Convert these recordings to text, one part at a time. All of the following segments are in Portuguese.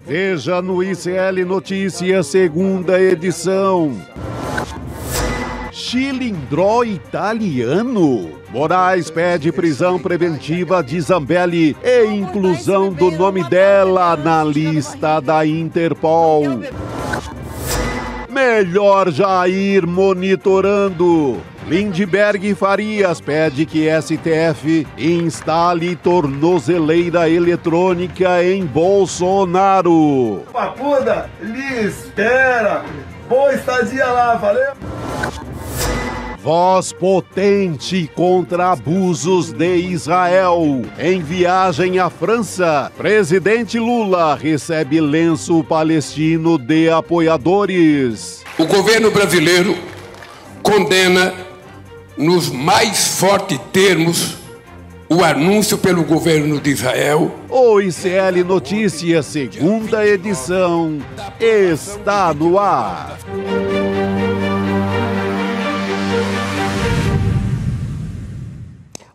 Veja no ICL Notícias, segunda edição. Chilindró italiano. Moraes pede prisão preventiva de Zambelli e inclusão do nome dela na lista da Interpol. Melhor já ir monitorando. Lindbergh Farias pede que STF instale tornozeleira eletrônica em Bolsonaro. Papuda, lhe espera. Boa estadia lá, valeu? Voz potente contra abusos de Israel. Em viagem à França, presidente Lula recebe lenço palestino de apoiadores. O governo brasileiro condena nos mais fortes termos o anúncio pelo governo de Israel. O ICL Notícias, segunda edição, está no ar.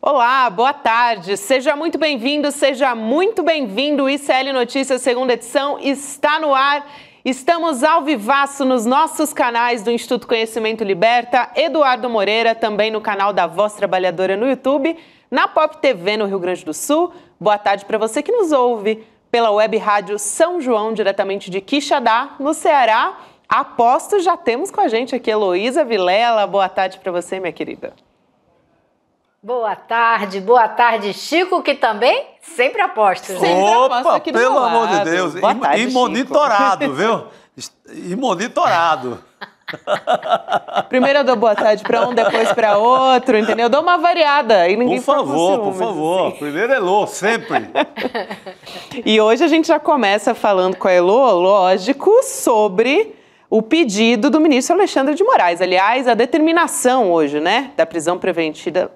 Olá, boa tarde. Seja muito bem-vindo, seja muito bem-vindo. O ICL Notícias, segunda edição, está no ar. Estamos ao vivaço nos nossos canais do Instituto Conhecimento Liberta, Eduardo Moreira, também no canal da Voz Trabalhadora no YouTube, na Pop TV no Rio Grande do Sul. Boa tarde para você que nos ouve pela Web Rádio São João, diretamente de Quixadá, no Ceará. Aposto, já temos com a gente aqui Heloísa Vilela. Boa tarde para você, minha querida. Boa tarde, Chico, que também sempre aposta. Opa, aqui pelo amor de Deus, tarde, e monitorado, viu? E monitorado. Primeiro eu dou boa tarde para um, depois para outro, entendeu? Eu dou uma variada. E ninguém por favor. Assim. Primeiro Elô, sempre. E hoje a gente já começa falando com a Elô, lógico, sobre o pedido do ministro Alexandre de Moraes. Aliás, a determinação hoje, né, da prisão preventiva,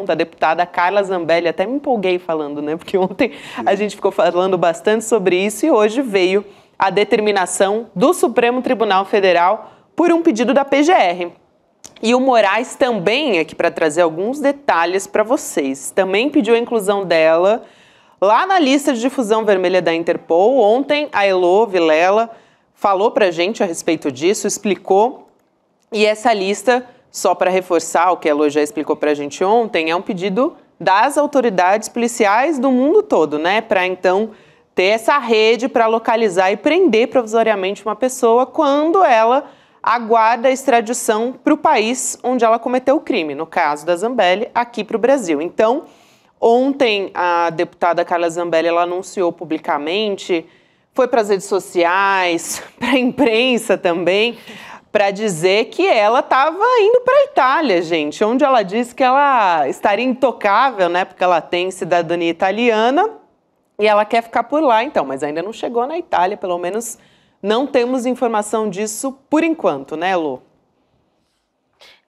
da deputada Carla Zambelli. Até me empolguei falando, né, porque ontem a gente ficou falando bastante sobre isso e hoje veio a determinação do Supremo Tribunal Federal por um pedido da PGR. E o Moraes também, aqui para trazer alguns detalhes para vocês, também pediu a inclusão dela lá na lista de difusão vermelha da Interpol. Ontem a Elô Vilela falou para a gente a respeito disso, explicou, e essa lista, só para reforçar o que a Elô já explicou para a gente ontem, é um pedido das autoridades policiais do mundo todo, né, para então ter essa rede para localizar e prender provisoriamente uma pessoa quando ela aguarda a extradição para o país onde ela cometeu o crime, no caso da Zambelli, aqui para o Brasil. Então, ontem a deputada Carla Zambelli, ela anunciou publicamente, foi para as redes sociais, para a imprensa também, para dizer que ela estava indo para a Itália, gente, onde ela disse que ela estaria intocável, né, porque ela tem cidadania italiana e ela quer ficar por lá, então, mas ainda não chegou na Itália, pelo menos não temos informação disso por enquanto, né, Lu?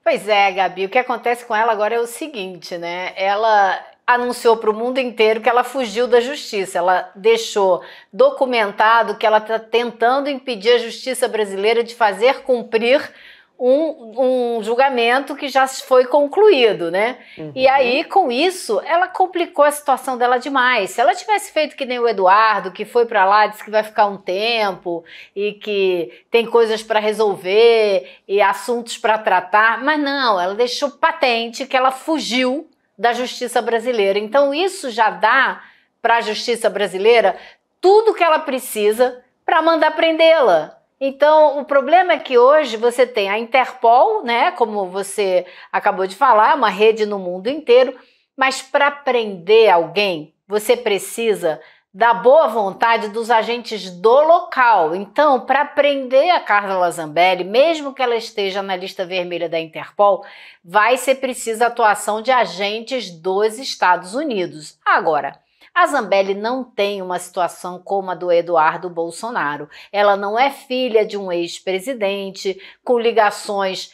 Pois é, Gabi, o que acontece com ela agora é o seguinte, né, ela anunciou para o mundo inteiro que ela fugiu da justiça. Ela deixou documentado que ela está tentando impedir a justiça brasileira de fazer cumprir um julgamento que já foi concluído, né? Uhum. E aí, com isso, ela complicou a situação dela demais. Se ela tivesse feito que nem o Eduardo, que foi para lá, disse que vai ficar um tempo e que tem coisas para resolver e assuntos para tratar, mas não, ela deixou patente que ela fugiu da justiça brasileira. Então isso já dá para a justiça brasileira tudo que ela precisa para mandar prendê-la. Então o problema é que hoje você tem a Interpol, né, como você acabou de falar, uma rede no mundo inteiro, mas para prender alguém você precisa da boa vontade dos agentes do local. Então, para prender a Carla Zambelli, mesmo que ela esteja na lista vermelha da Interpol, vai ser preciso a atuação de agentes dos Estados Unidos. Agora, a Zambelli não tem uma situação como a do Eduardo Bolsonaro. Ela não é filha de um ex-presidente, com ligações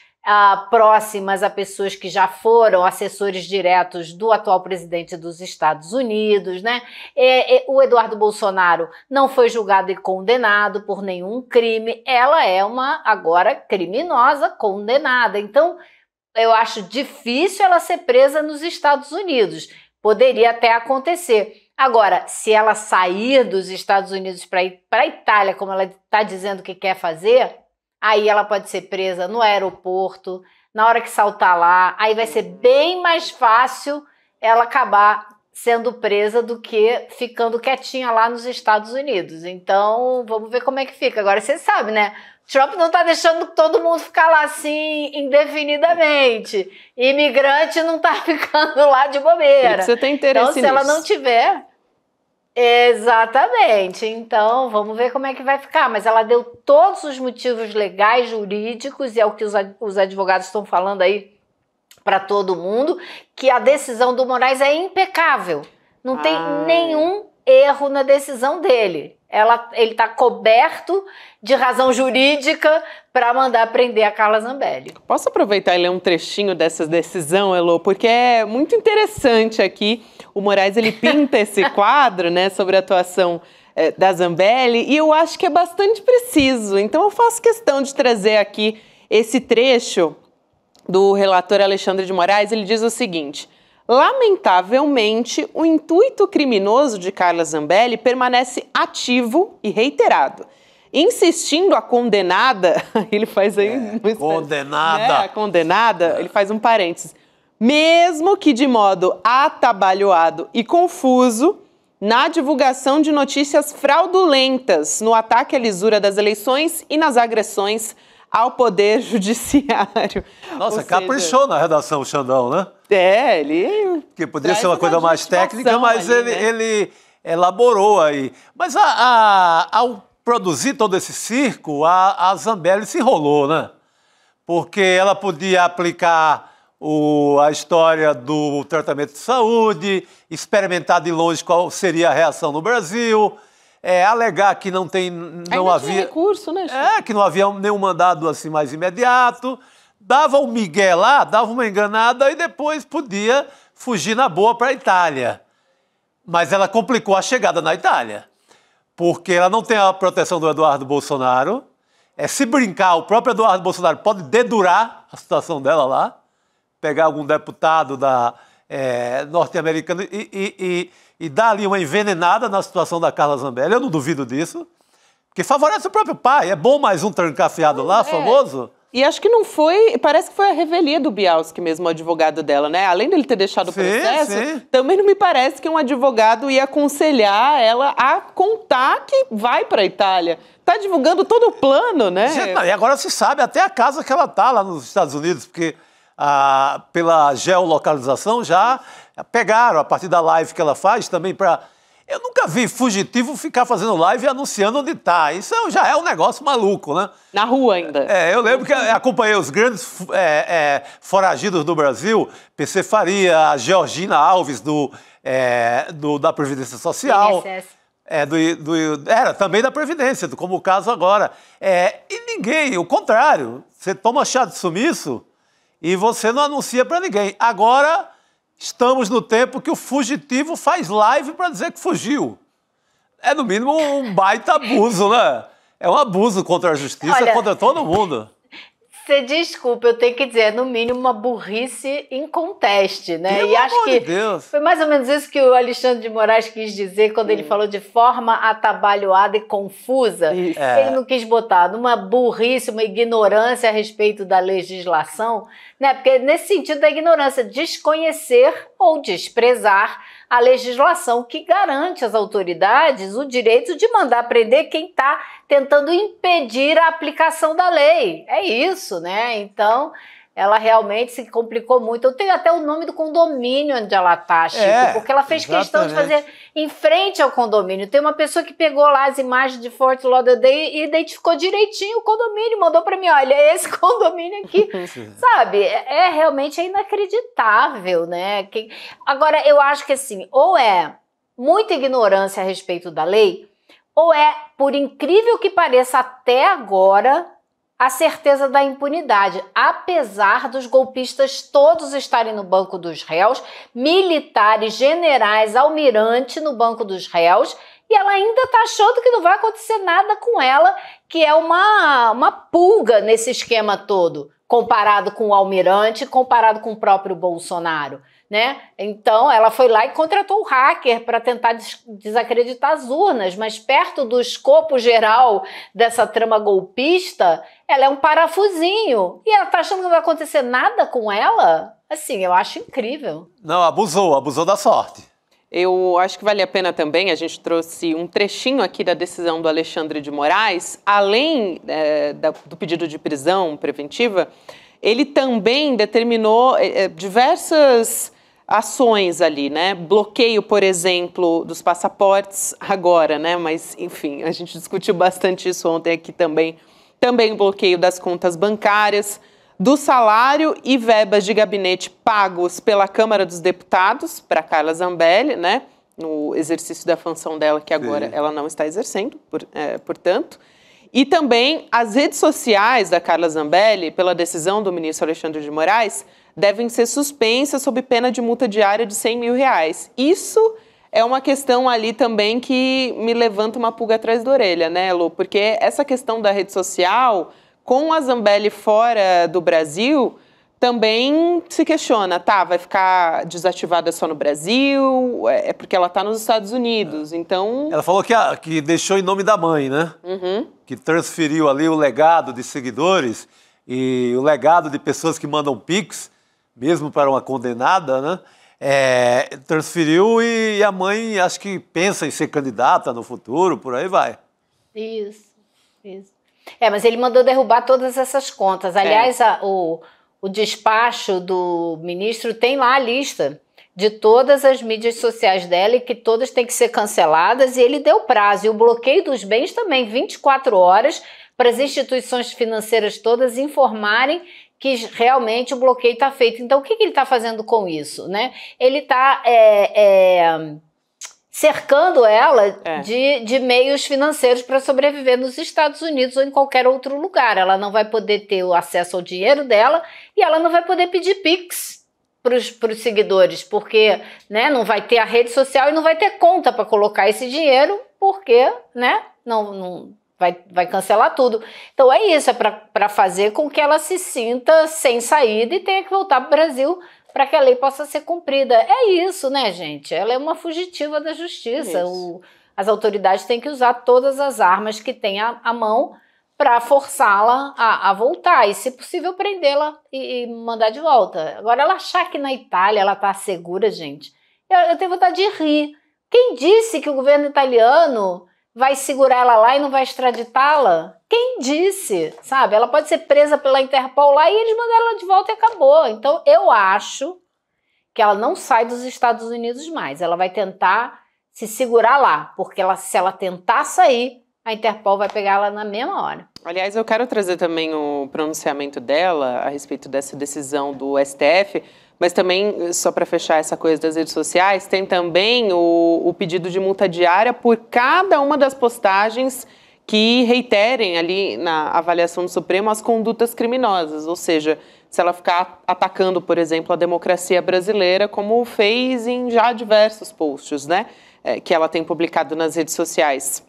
próximas a pessoas que já foram assessores diretos do atual presidente dos Estados Unidos, né? O Eduardo Bolsonaro não foi julgado e condenado por nenhum crime. Ela é uma, agora, criminosa condenada. Então, eu acho difícil ela ser presa nos Estados Unidos. Poderia até acontecer. Agora, se ela sair dos Estados Unidos para ir para a Itália, como ela está dizendo que quer fazer, aí ela pode ser presa no aeroporto, na hora que saltar lá, aí vai ser bem mais fácil ela acabar sendo presa do que ficando quietinha lá nos Estados Unidos. Então, vamos ver como é que fica. Agora, você sabe, né? Trump não está deixando todo mundo ficar lá assim indefinidamente. Imigrante não está ficando lá de bobeira. Você tem interesse então, se ela não tiver... Exatamente. Então, vamos ver como é que vai ficar. Mas ela deu todos os motivos legais, jurídicos, e é o que os advogados estão falando aí para todo mundo, que a decisão do Moraes é impecável. Não tem nenhum erro na decisão dele. Ele está coberto de razão jurídica para mandar prender a Carla Zambelli. Posso aproveitar e ler um trechinho dessa decisão, Elô? Porque é muito interessante aqui. O Moraes, ele pinta esse quadro, né, sobre a atuação da Zambelli, e eu acho que é bastante preciso. Então eu faço questão de trazer aqui esse trecho do relator Alexandre de Moraes. Ele diz o seguinte: lamentavelmente, o intuito criminoso de Carla Zambelli permanece ativo e reiterado, insistindo a condenada, ele faz aí... Condenada. A condenada, ele faz um parênteses, mesmo que de modo atabalhoado e confuso, na divulgação de notícias fraudulentas, no ataque à lisura das eleições e nas agressões ao Poder Judiciário. Nossa, caprichou na redação o Xandão, né? Ele... Que poderia ser uma coisa mais técnica, mas ali, ele elaborou aí. Mas ao produzir todo esse circo, a Zambelli se enrolou, né? Porque ela podia aplicar a história do tratamento de saúde, experimentar de longe qual seria a reação no Brasil, alegar que não havia recurso, né? Que não havia nenhum mandado assim mais imediato, dava um migué lá, dava uma enganada e depois podia fugir na boa para a Itália. Mas ela complicou a chegada na Itália, porque ela não tem a proteção do Eduardo Bolsonaro. Se brincar, o próprio Eduardo Bolsonaro pode dedurar a situação dela lá, pegar algum deputado norte-americano e dar ali uma envenenada na situação da Carla Zambelli. Eu não duvido disso, porque favorece o próprio pai. É bom mais um trancafiado lá, famoso. E acho que não foi, parece que foi a revelia do Bialski mesmo, o advogado dela, né? Além dele ter deixado o processo, também não me parece que um advogado ia aconselhar ela a contar que vai para a Itália. Tá divulgando todo o plano, né? E agora se sabe até a casa que ela tá lá nos Estados Unidos, porque pela geolocalização já pegaram a partir da live que ela faz também para... Eu nunca vi fugitivo ficar fazendo live e anunciando onde tá. Isso já é um negócio maluco, né? Na rua ainda. Eu lembro que acompanhei os grandes foragidos do Brasil, PC Faria, a Georgina Alves da Previdência Social. Era também da Previdência, como o caso agora. E ninguém, o contrário, você toma chá de sumiço e você não anuncia para ninguém. Agora... estamos no tempo que o fugitivo faz live para dizer que fugiu. É, no mínimo, um baita abuso, né? É um abuso contra a justiça, contra todo mundo. Você desculpa, eu tenho que dizer, no mínimo, uma burrice inconteste, né? Pelo amor de Deus. Foi mais ou menos isso que o Alexandre de Moraes quis dizer quando ele falou de forma atabalhoada e confusa. Ele não quis botar numa burrice, uma ignorância a respeito da legislação, né? Porque nesse sentido da ignorância, desconhecer ou desprezar a legislação que garante às autoridades o direito de mandar prender quem está tentando impedir a aplicação da lei. É isso, né? Então, ela realmente se complicou muito. Eu tenho até o nome do condomínio onde ela está, Chico, porque ela fez questão de fazer em frente ao condomínio. Tem uma pessoa que pegou lá as imagens de Fort Lauderdale e identificou direitinho o condomínio, mandou para mim, olha, é esse condomínio aqui. Sabe? Realmente inacreditável, né? Agora, eu acho que assim, ou é muita ignorância a respeito da lei, ou por incrível que pareça até agora, a certeza da impunidade, apesar dos golpistas todos estarem no banco dos réus, militares, generais, almirante no banco dos réus, e ela ainda está achando que não vai acontecer nada com ela, que é uma pulga nesse esquema todo, comparado com o almirante, comparado com o próprio Bolsonaro. né? Então, ela foi lá e contratou o hacker para tentar desacreditar as urnas, mas perto do escopo geral dessa trama golpista, ela é um parafusinho. E ela tá achando que não vai acontecer nada com ela? Assim, eu acho incrível. Não, abusou da sorte. Eu acho que vale a pena também, a gente trouxe um trechinho aqui da decisão do Alexandre de Moraes, além do pedido de prisão preventiva, ele também determinou diversas ações ali, né? Bloqueio, por exemplo, dos passaportes agora, né? Mas, enfim, a gente discutiu bastante isso ontem aqui também. Também bloqueio das contas bancárias, do salário e verbas de gabinete pagos pela Câmara dos Deputados para Carla Zambelli, né? No exercício da função dela, que agora ela não está exercendo, portanto. E também as redes sociais da Carla Zambelli, pela decisão do ministro Alexandre de Moraes, devem ser suspensas sob pena de multa diária de R$100 mil. Isso é uma questão ali também que me levanta uma pulga atrás da orelha, né, Lu? Porque essa questão da rede social, com a Zambelli fora do Brasil, também se questiona, tá, vai ficar desativada só no Brasil, é porque ela está nos Estados Unidos, então... Ela falou que deixou em nome da mãe, né? Que transferiu ali o legado de seguidores e o legado de pessoas que mandam Pix, mesmo para uma condenada, né? Transferiu e a mãe acho que pensa em ser candidata no futuro, por aí vai. Isso. Mas ele mandou derrubar todas essas contas. Aliás, o despacho do ministro tem lá a lista de todas as mídias sociais dela e que todas têm que ser canceladas, e ele deu prazo. E o bloqueio dos bens também, 24 horas, para as instituições financeiras todas informarem que realmente o bloqueio está feito. Então, o que ele está fazendo com isso, né? Ele está cercando ela de meios financeiros para sobreviver nos Estados Unidos ou em qualquer outro lugar. Ela não vai poder ter o acesso ao dinheiro dela e ela não vai poder pedir Pix para os seguidores, porque, né, não vai ter a rede social e não vai ter conta para colocar esse dinheiro, porque, né, não vai cancelar tudo. Então é isso, é para fazer com que ela se sinta sem saída e tenha que voltar para o Brasil para que a lei possa ser cumprida. É isso, né, gente? Ela é uma fugitiva da justiça. As autoridades têm que usar todas as armas que têm à mão para forçá-la a voltar e, se possível, prendê-la e mandar de volta. Agora, ela achar que na Itália ela está segura, gente, eu tenho vontade de rir. Quem disse que o governo italiano vai segurar ela lá e não vai extraditá-la? Quem disse? Sabe? Ela pode ser presa pela Interpol lá e eles mandaram ela de volta e acabou. Então, eu acho que ela não sai dos Estados Unidos mais. Ela vai tentar se segurar lá, porque se ela tentar sair, a Interpol vai pegar ela na mesma hora. Aliás, eu quero trazer também o pronunciamento dela a respeito dessa decisão do STF, mas também, só para fechar essa coisa das redes sociais, tem também o pedido de multa diária por cada uma das postagens que reiterem ali na avaliação do Supremo as condutas criminosas, ou seja, se ela ficar atacando, por exemplo, a democracia brasileira, como fez em já diversos posts, né, que ela tem publicado nas redes sociais.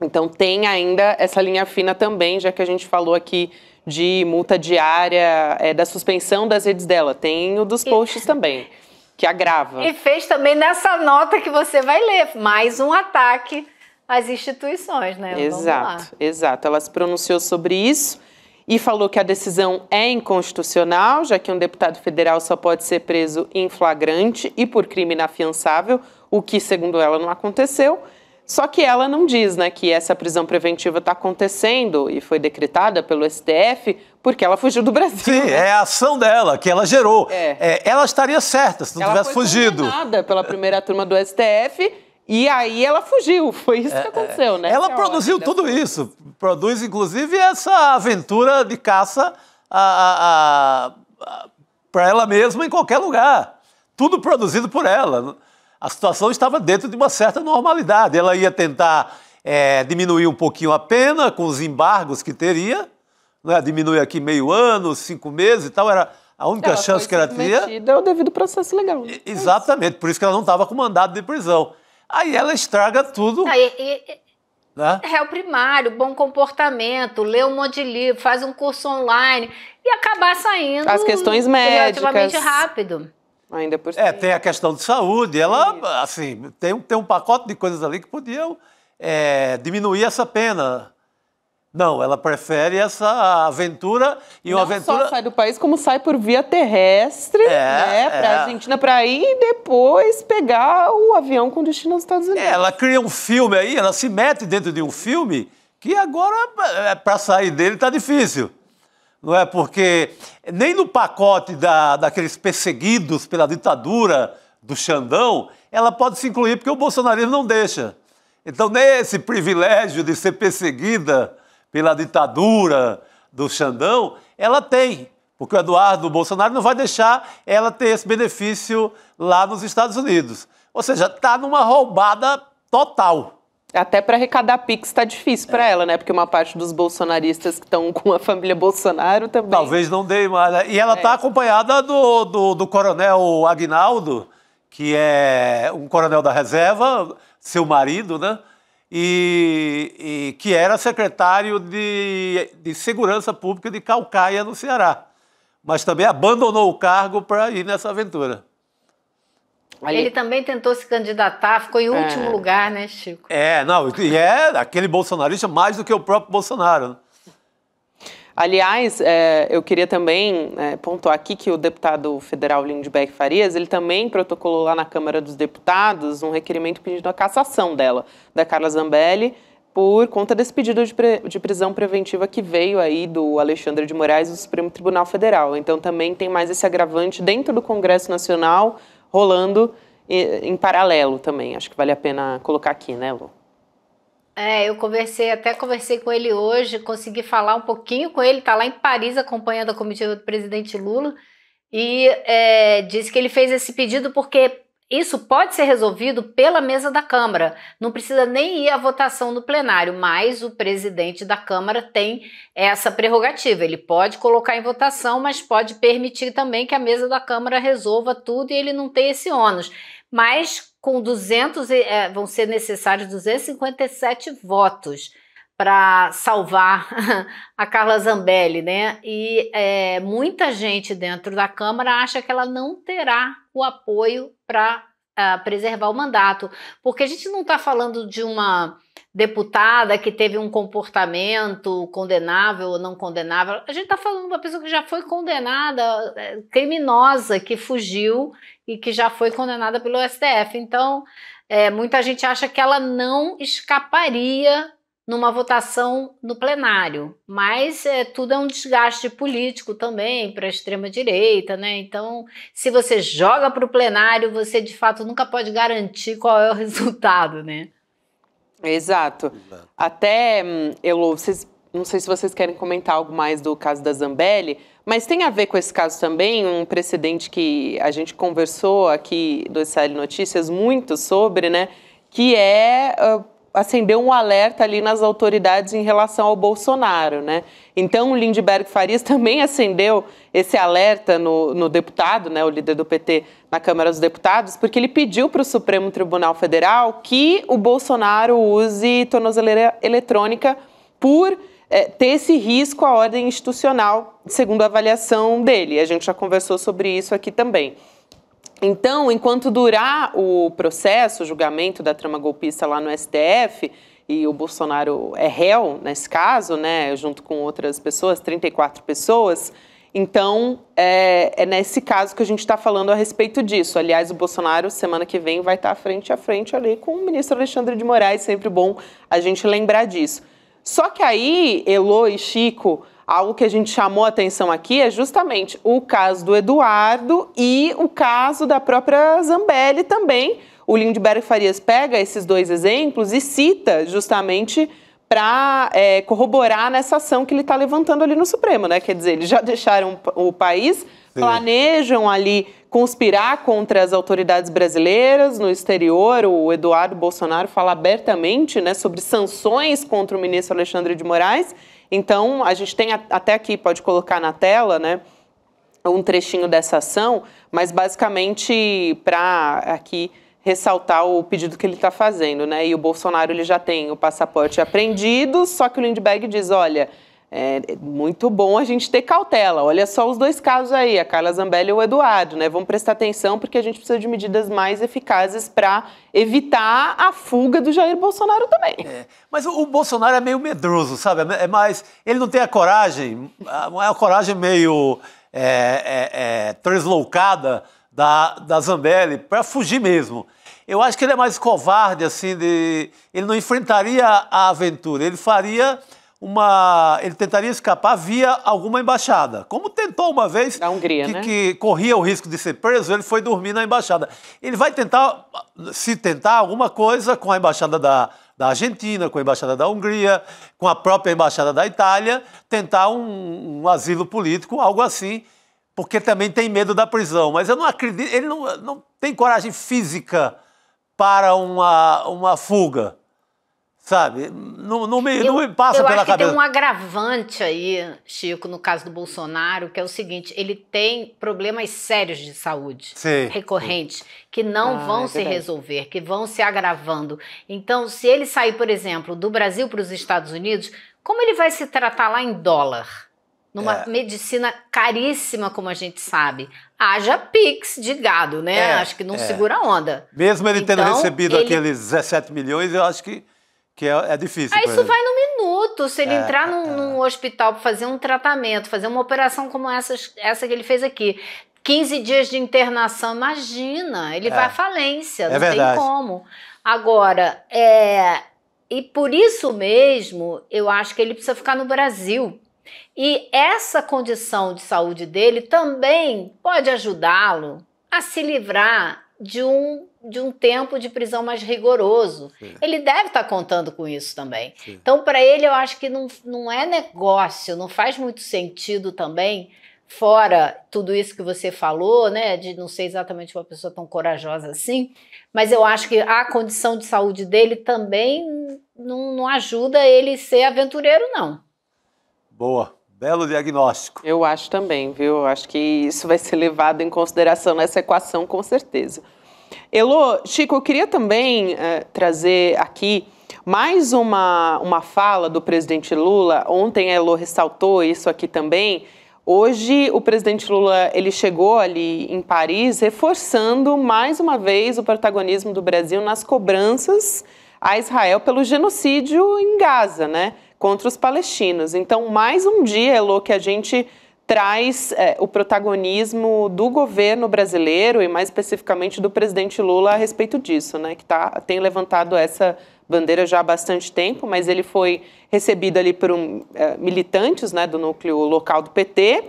Então tem ainda essa linha fina também, já que a gente falou aqui de multa diária, da suspensão das redes dela. Tem o dos posts também, que agrava. E fez também nessa nota que você vai ler, mais um ataque às instituições, né? Exato. Ela se pronunciou sobre isso e falou que a decisão é inconstitucional, já que um deputado federal só pode ser preso em flagrante e por crime inafiançável, o que, segundo ela, não aconteceu. Só que ela não diz, né, que essa prisão preventiva está acontecendo e foi decretada pelo STF porque ela fugiu do Brasil. Sim, é a ação dela, que ela gerou. Ela estaria certa se não tivesse fugido. Ela foi condenada pela primeira turma do STF e aí ela fugiu. Foi isso que aconteceu, né? Ela produziu tudo isso. Produz, inclusive, essa aventura de caça para ela mesma em qualquer lugar. Tudo produzido por ela. A situação estava dentro de uma certa normalidade. Ela ia tentar diminuir um pouquinho a pena com os embargos que teria, né? Diminuir aqui meio ano, 5 meses e tal. Era a única chance que ela tinha. É o devido processo legal. Exatamente, por isso que ela não estava com mandado de prisão. Aí ela estraga tudo. Né? Réu primário, bom comportamento, lê um monte de livro, faz um curso online e acabar saindo as questões médicas relativamente rápido. Ainda por cima. Tem a questão de saúde. Ela, assim, tem um pacote de coisas ali que podiam diminuir essa pena. Não, ela prefere essa aventura e uma aventura... Não só sai do país, como sai por via terrestre, né, para a Argentina, para ir e depois pegar o avião com destino aos Estados Unidos. Ela cria um filme aí, ela se mete dentro de um filme que agora, para sair dele, está difícil. Não é? Porque nem no pacote daqueles perseguidos pela ditadura do Xandão, ela pode se incluir, porque o bolsonarismo não deixa. Então, nesse privilégio de ser perseguida pela ditadura do Xandão, ela tem, porque o Eduardo Bolsonaro não vai deixar ela ter esse benefício lá nos Estados Unidos. Ou seja, está numa roubada total. Até para arrecadar Pix está difícil para ela, né? Porque uma parte dos bolsonaristas que estão com a família Bolsonaro também... Talvez não dê mais, né? E ela está acompanhada do coronel Aguinaldo, que é um coronel da reserva, seu marido, né? E que era secretário de Segurança Pública de Caucaia, no Ceará. Mas também abandonou o cargo para ir nessa aventura. Ele também tentou se candidatar, ficou em último lugar, né, Chico? E é aquele bolsonarista mais do que o próprio Bolsonaro. Aliás, eu queria também pontuar aqui que o deputado federal Lindbergh Farias, ele também protocolou lá na Câmara dos Deputados um requerimento pedindo a cassação dela, da Carla Zambelli, por conta desse pedido de prisão preventiva que veio aí do Alexandre de Moraes do Supremo Tribunal Federal. Então também tem mais esse agravante dentro do Congresso Nacional, rolando em paralelo também. Acho que vale a pena colocar aqui, né, Lu? Eu conversei com ele hoje, consegui falar um pouquinho com ele, está lá em Paris acompanhando a comitiva do presidente Lula e disse que ele fez esse pedido porque isso pode ser resolvido pela mesa da Câmara, não precisa nem ir à votação no plenário, mas o presidente da Câmara tem essa prerrogativa, ele pode colocar em votação, mas pode permitir também que a mesa da Câmara resolva tudo e ele não tem esse ônus. Mas com vão ser necessários 257 votos para salvar a Carla Zambelli, né? E muita gente dentro da Câmara acha que ela não terá o apoio para preservar o mandato, porque a gente não está falando de uma deputada que teve um comportamento condenável ou não condenável, a gente está falando de uma pessoa que já foi condenada, criminosa, que fugiu e que já foi condenada pelo STF. Então, muita gente acha que ela não escaparia numa votação no plenário, mas tudo é um desgaste político também para a extrema-direita, né? Então, se você joga para o plenário, você de fato nunca pode garantir qual é o resultado, né? Exato. Até, Elo, não sei se vocês querem comentar algo mais do caso da Zambelli, mas tem a ver com esse caso também, um precedente que a gente conversou aqui do SL Notícias muito sobre, né? Que acendeu um alerta ali nas autoridades em relação ao Bolsonaro, né? Então, o Lindbergh Farias também acendeu esse alerta no deputado, né, o líder do PT na Câmara dos Deputados, porque ele pediu para o Supremo Tribunal Federal que o Bolsonaro use tornozeleira eletrônica por ter esse risco à ordem institucional, segundo a avaliação dele. A gente já conversou sobre isso aqui também. Então, enquanto durar o processo, o julgamento da trama golpista lá no STF, e o Bolsonaro é réu nesse caso, né, junto com outras pessoas, 34 pessoas, então é nesse caso que a gente está falando a respeito disso. Aliás, o Bolsonaro, semana que vem, vai estar frente a frente ali com o ministro Alexandre de Moraes, sempre bom a gente lembrar disso. Só que aí, Elo e Chico, algo que a gente chamou a atenção aqui é justamente o caso do Eduardo e o caso da própria Zambelli também. O Lindbergh Farias pega esses dois exemplos e cita justamente para corroborar nessa ação que ele está levantando ali no Supremo, né? Quer dizer, eles já deixaram o país, sim, planejam ali conspirar contra as autoridades brasileiras no exterior. O Eduardo Bolsonaro fala abertamente, né, sobre sanções contra o ministro Alexandre de Moraes. Então, a gente tem até aqui, pode colocar na tela, né, um trechinho dessa ação, mas basicamente para aqui ressaltar o pedido que ele está fazendo, né? E o Bolsonaro ele já tem o passaporte apreendido, só que o Lindbergh diz, olha, é muito bom a gente ter cautela. Olha só os dois casos aí, a Carla Zambelli e o Eduardo, né? Vamos prestar atenção porque a gente precisa de medidas mais eficazes para evitar a fuga do Jair Bolsonaro também. Mas o Bolsonaro é meio medroso, sabe? É mais, ele não tem a coragem, uma coragem meio translocada da Zambelli para fugir mesmo. Eu acho que ele é mais covarde, assim, ele não enfrentaria a aventura, ele tentaria escapar via alguma embaixada, como tentou uma vez, da Hungria, que corria o risco de ser preso, ele foi dormir na embaixada. Ele vai tentar alguma coisa com a embaixada da Argentina, com a embaixada da Hungria, com a própria embaixada da Itália, tentar um asilo político, algo assim, porque também tem medo da prisão. Mas eu não acredito, ele não tem coragem física para uma fuga. Sabe? Não me passa pela cabeça. Eu acho que tem um agravante aí, Chico, no caso do Bolsonaro, que é o seguinte, ele tem problemas sérios de saúde, recorrentes, que não vão se resolver, que vão se agravando. Então, se ele sair, por exemplo, do Brasil para os Estados Unidos, como ele vai se tratar lá em dólar? Numa medicina caríssima, como a gente sabe. Haja Pix de gado, né? Acho que não segura a onda. Mesmo ele tendo recebido aqueles 17 milhões, eu acho que é difícil. Aí isso vai no minuto. Se ele entrar num hospital para fazer um tratamento, fazer uma operação como essa que ele fez aqui, 15 dias de internação, imagina, ele vai à falência, não tem como. Agora, e por isso mesmo, eu acho que ele precisa ficar no Brasil. E essa condição de saúde dele também pode ajudá-lo a se livrar de um tempo de prisão mais rigoroso. Sim. Ele deve estar contando com isso também. Sim. Então, para ele, eu acho que não é negócio, não faz muito sentido também, fora tudo isso que você falou, né, de não ser exatamente uma pessoa tão corajosa assim, mas eu acho que a condição de saúde dele também não ajuda ele a ser aventureiro, não. Boa. Belo diagnóstico. Eu acho também, viu? Eu acho que isso vai ser levado em consideração nessa equação, com certeza. Elô, Chico, eu queria também trazer aqui mais uma fala do presidente Lula. Ontem a Elô ressaltou isso aqui também. Hoje o presidente Lula ele chegou ali em Paris reforçando mais uma vez o protagonismo do Brasil nas cobranças a Israel pelo genocídio em Gaza, né? Contra os palestinos. Então, mais um dia, Elô, que a gente traz o protagonismo do governo brasileiro e mais especificamente do presidente Lula a respeito disso, né? Que tem levantado essa bandeira já há bastante tempo, mas ele foi recebido ali por militantes, né, do núcleo local do PT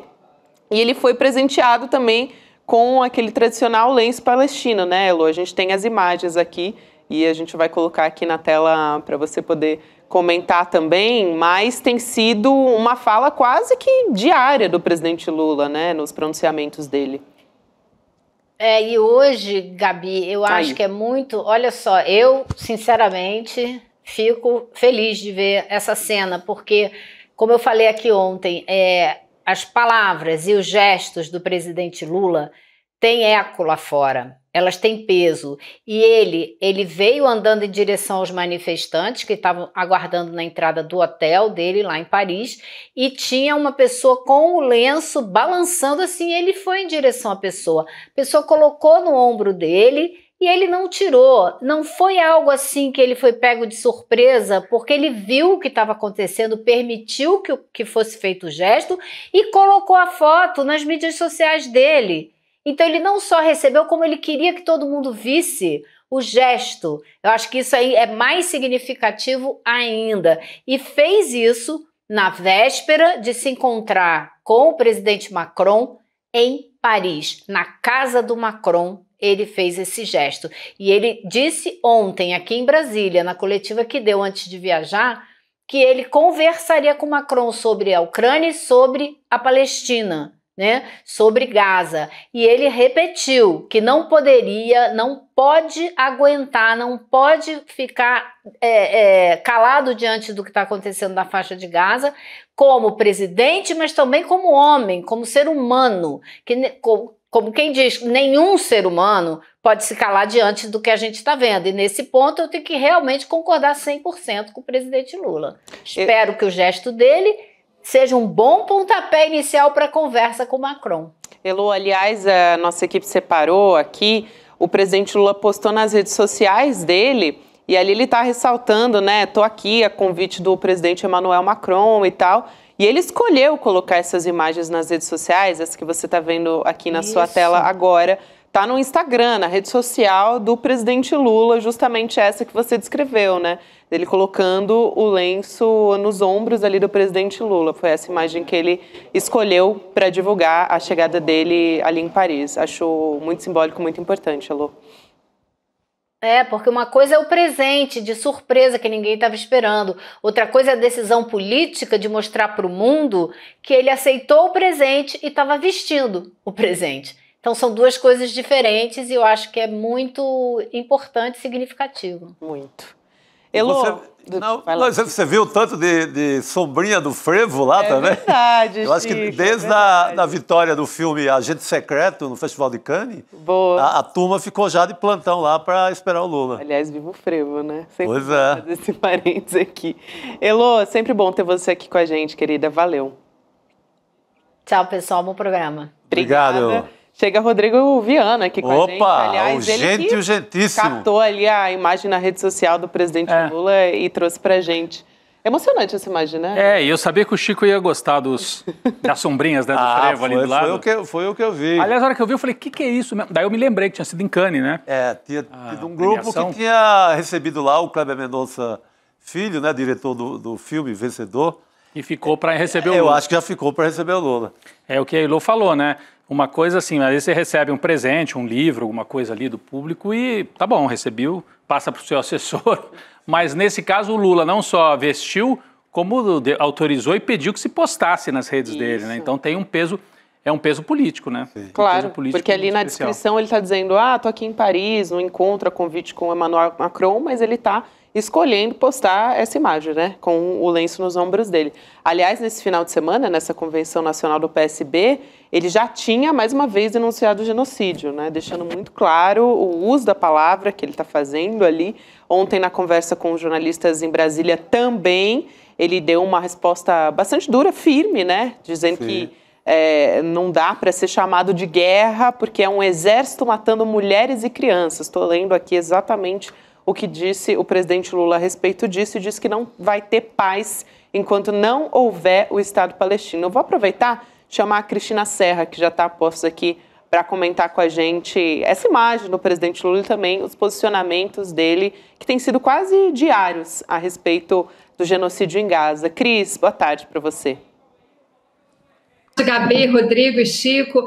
e ele foi presenteado também com aquele tradicional lenço palestino, né, Elô? A gente tem as imagens aqui e a gente vai colocar aqui na tela para você poder comentar também, mas tem sido uma fala quase que diária do presidente Lula, né, nos pronunciamentos dele. E hoje, Gabi, eu acho que é muito... Olha só, eu, sinceramente, fico feliz de ver essa cena, porque, como eu falei aqui ontem, as palavras e os gestos do presidente Lula têm eco lá fora. Elas têm peso. E ele veio andando em direção aos manifestantes que estavam aguardando na entrada do hotel dele lá em Paris e tinha uma pessoa com o lenço balançando assim, ele foi em direção à pessoa. A pessoa colocou no ombro dele e ele não tirou. Não foi algo assim que ele foi pego de surpresa, porque ele viu o que estava acontecendo, permitiu que fosse feito o gesto e colocou a foto nas mídias sociais dele. Então ele não só recebeu, como ele queria que todo mundo visse o gesto. Eu acho que isso aí é mais significativo ainda. E fez isso na véspera de se encontrar com o presidente Macron em Paris. Na casa do Macron, ele fez esse gesto. E ele disse ontem, aqui em Brasília, na coletiva que deu antes de viajar, que ele conversaria com Macron sobre a Ucrânia e sobre a Palestina, né, sobre Gaza, e ele repetiu que não pode aguentar, não pode ficar calado diante do que está acontecendo na faixa de Gaza, como presidente, mas também como homem, como ser humano, como quem diz, nenhum ser humano pode se calar diante do que a gente está vendo, e nesse ponto eu tenho que realmente concordar 100% com o presidente Lula. Espero que o gesto dele seja um bom pontapé inicial para a conversa com o Macron. Elô, aliás, a nossa equipe separou aqui, o presidente Lula postou nas redes sociais dele, e ali ele está ressaltando, né, tô aqui a convite do presidente Emmanuel Macron e tal, e ele escolheu colocar essas imagens nas redes sociais, as que você está vendo aqui na sua tela agora, tá no Instagram, na rede social do presidente Lula, justamente essa que você descreveu, né? Ele colocando o lenço nos ombros ali do presidente Lula. Foi essa imagem que ele escolheu para divulgar a chegada dele ali em Paris. Acho muito simbólico, muito importante, Elô. Porque uma coisa é o presente de surpresa que ninguém estava esperando. Outra coisa é a decisão política de mostrar para o mundo que ele aceitou o presente e estava vestindo o presente. Então são duas coisas diferentes e eu acho que é muito importante e significativo. Muito. Elô, você viu o tanto de sombrinha do frevo lá também? É verdade, eu acho que desde a vitória do filme Agente Secreto no Festival de Cannes, a turma ficou já de plantão lá para esperar o Lula. Aliás, viva o frevo, né? Sempre pois é. Fazer esse parênteses aqui. Elô, sempre bom ter você aqui com a gente, querida. Valeu. Tchau, pessoal. Bom programa. Obrigado. Chega Rodrigo Viana aqui com a gente. Aliás, ele que urgentíssimo. Captou ali a imagem na rede social do presidente Lula e trouxe pra gente. Emocionante essa imagem, né? E eu sabia que o Chico ia gostar das sombrinhas, né, do frevo ali do lado. Foi o que eu vi. Aliás, na hora que eu vi, eu falei, o que é isso mesmo? Daí eu me lembrei que tinha sido em Cannes, né? Tinha tido um grupo que tinha recebido lá o Kleber Mendonça Filho, né, diretor do filme Vencedor. E ficou para receber o Lula. Eu acho que já ficou para receber o Lula. É o que a Elô falou, né? Uma coisa assim, às vezes você recebe um presente, um livro, alguma coisa ali do público e tá bom, recebeu, passa para o seu assessor. Mas nesse caso o Lula não só vestiu, como autorizou e pediu que se postasse nas redes dele, né? Então tem um peso, é um peso político, né? Sim. Claro, porque ali na descrição ele está dizendo, tô aqui em Paris, no encontro, a convite com o Emmanuel Macron, mas ele está escolhendo postar essa imagem, né, com o lenço nos ombros dele. Aliás, nesse final de semana, nessa convenção nacional do PSB, ele já tinha, mais uma vez, denunciado o genocídio, né, deixando muito claro o uso da palavra que ele está fazendo ali. Ontem, na conversa com os jornalistas em Brasília, também, ele deu uma resposta bastante dura, firme, né, dizendo que não dá para ser chamado de guerra, porque é um exército matando mulheres e crianças. Estou lendo aqui exatamente o que disse o presidente Lula a respeito disso, e disse que não vai ter paz enquanto não houver o Estado palestino. Eu vou aproveitar e chamar a Cristina Serra, que já está posta aqui, para comentar com a gente essa imagem do presidente Lula e também os posicionamentos dele, que têm sido quase diários a respeito do genocídio em Gaza. Cris, boa tarde para você. Gabi, Rodrigo e Chico,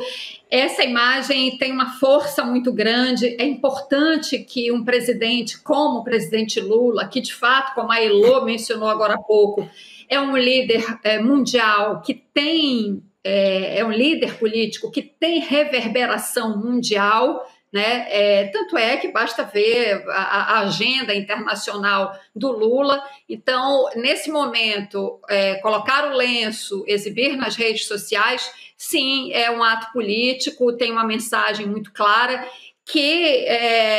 essa imagem tem uma força muito grande. É importante que um presidente como o presidente Lula, que de fato, como a Elô mencionou agora há pouco, é um líder mundial, que tem, é um líder político que tem reverberação mundial, né? Tanto é que basta ver a agenda internacional do Lula. Então, nesse momento, colocar o lenço, exibir nas redes sociais, sim, é um ato político, tem uma mensagem muito clara, que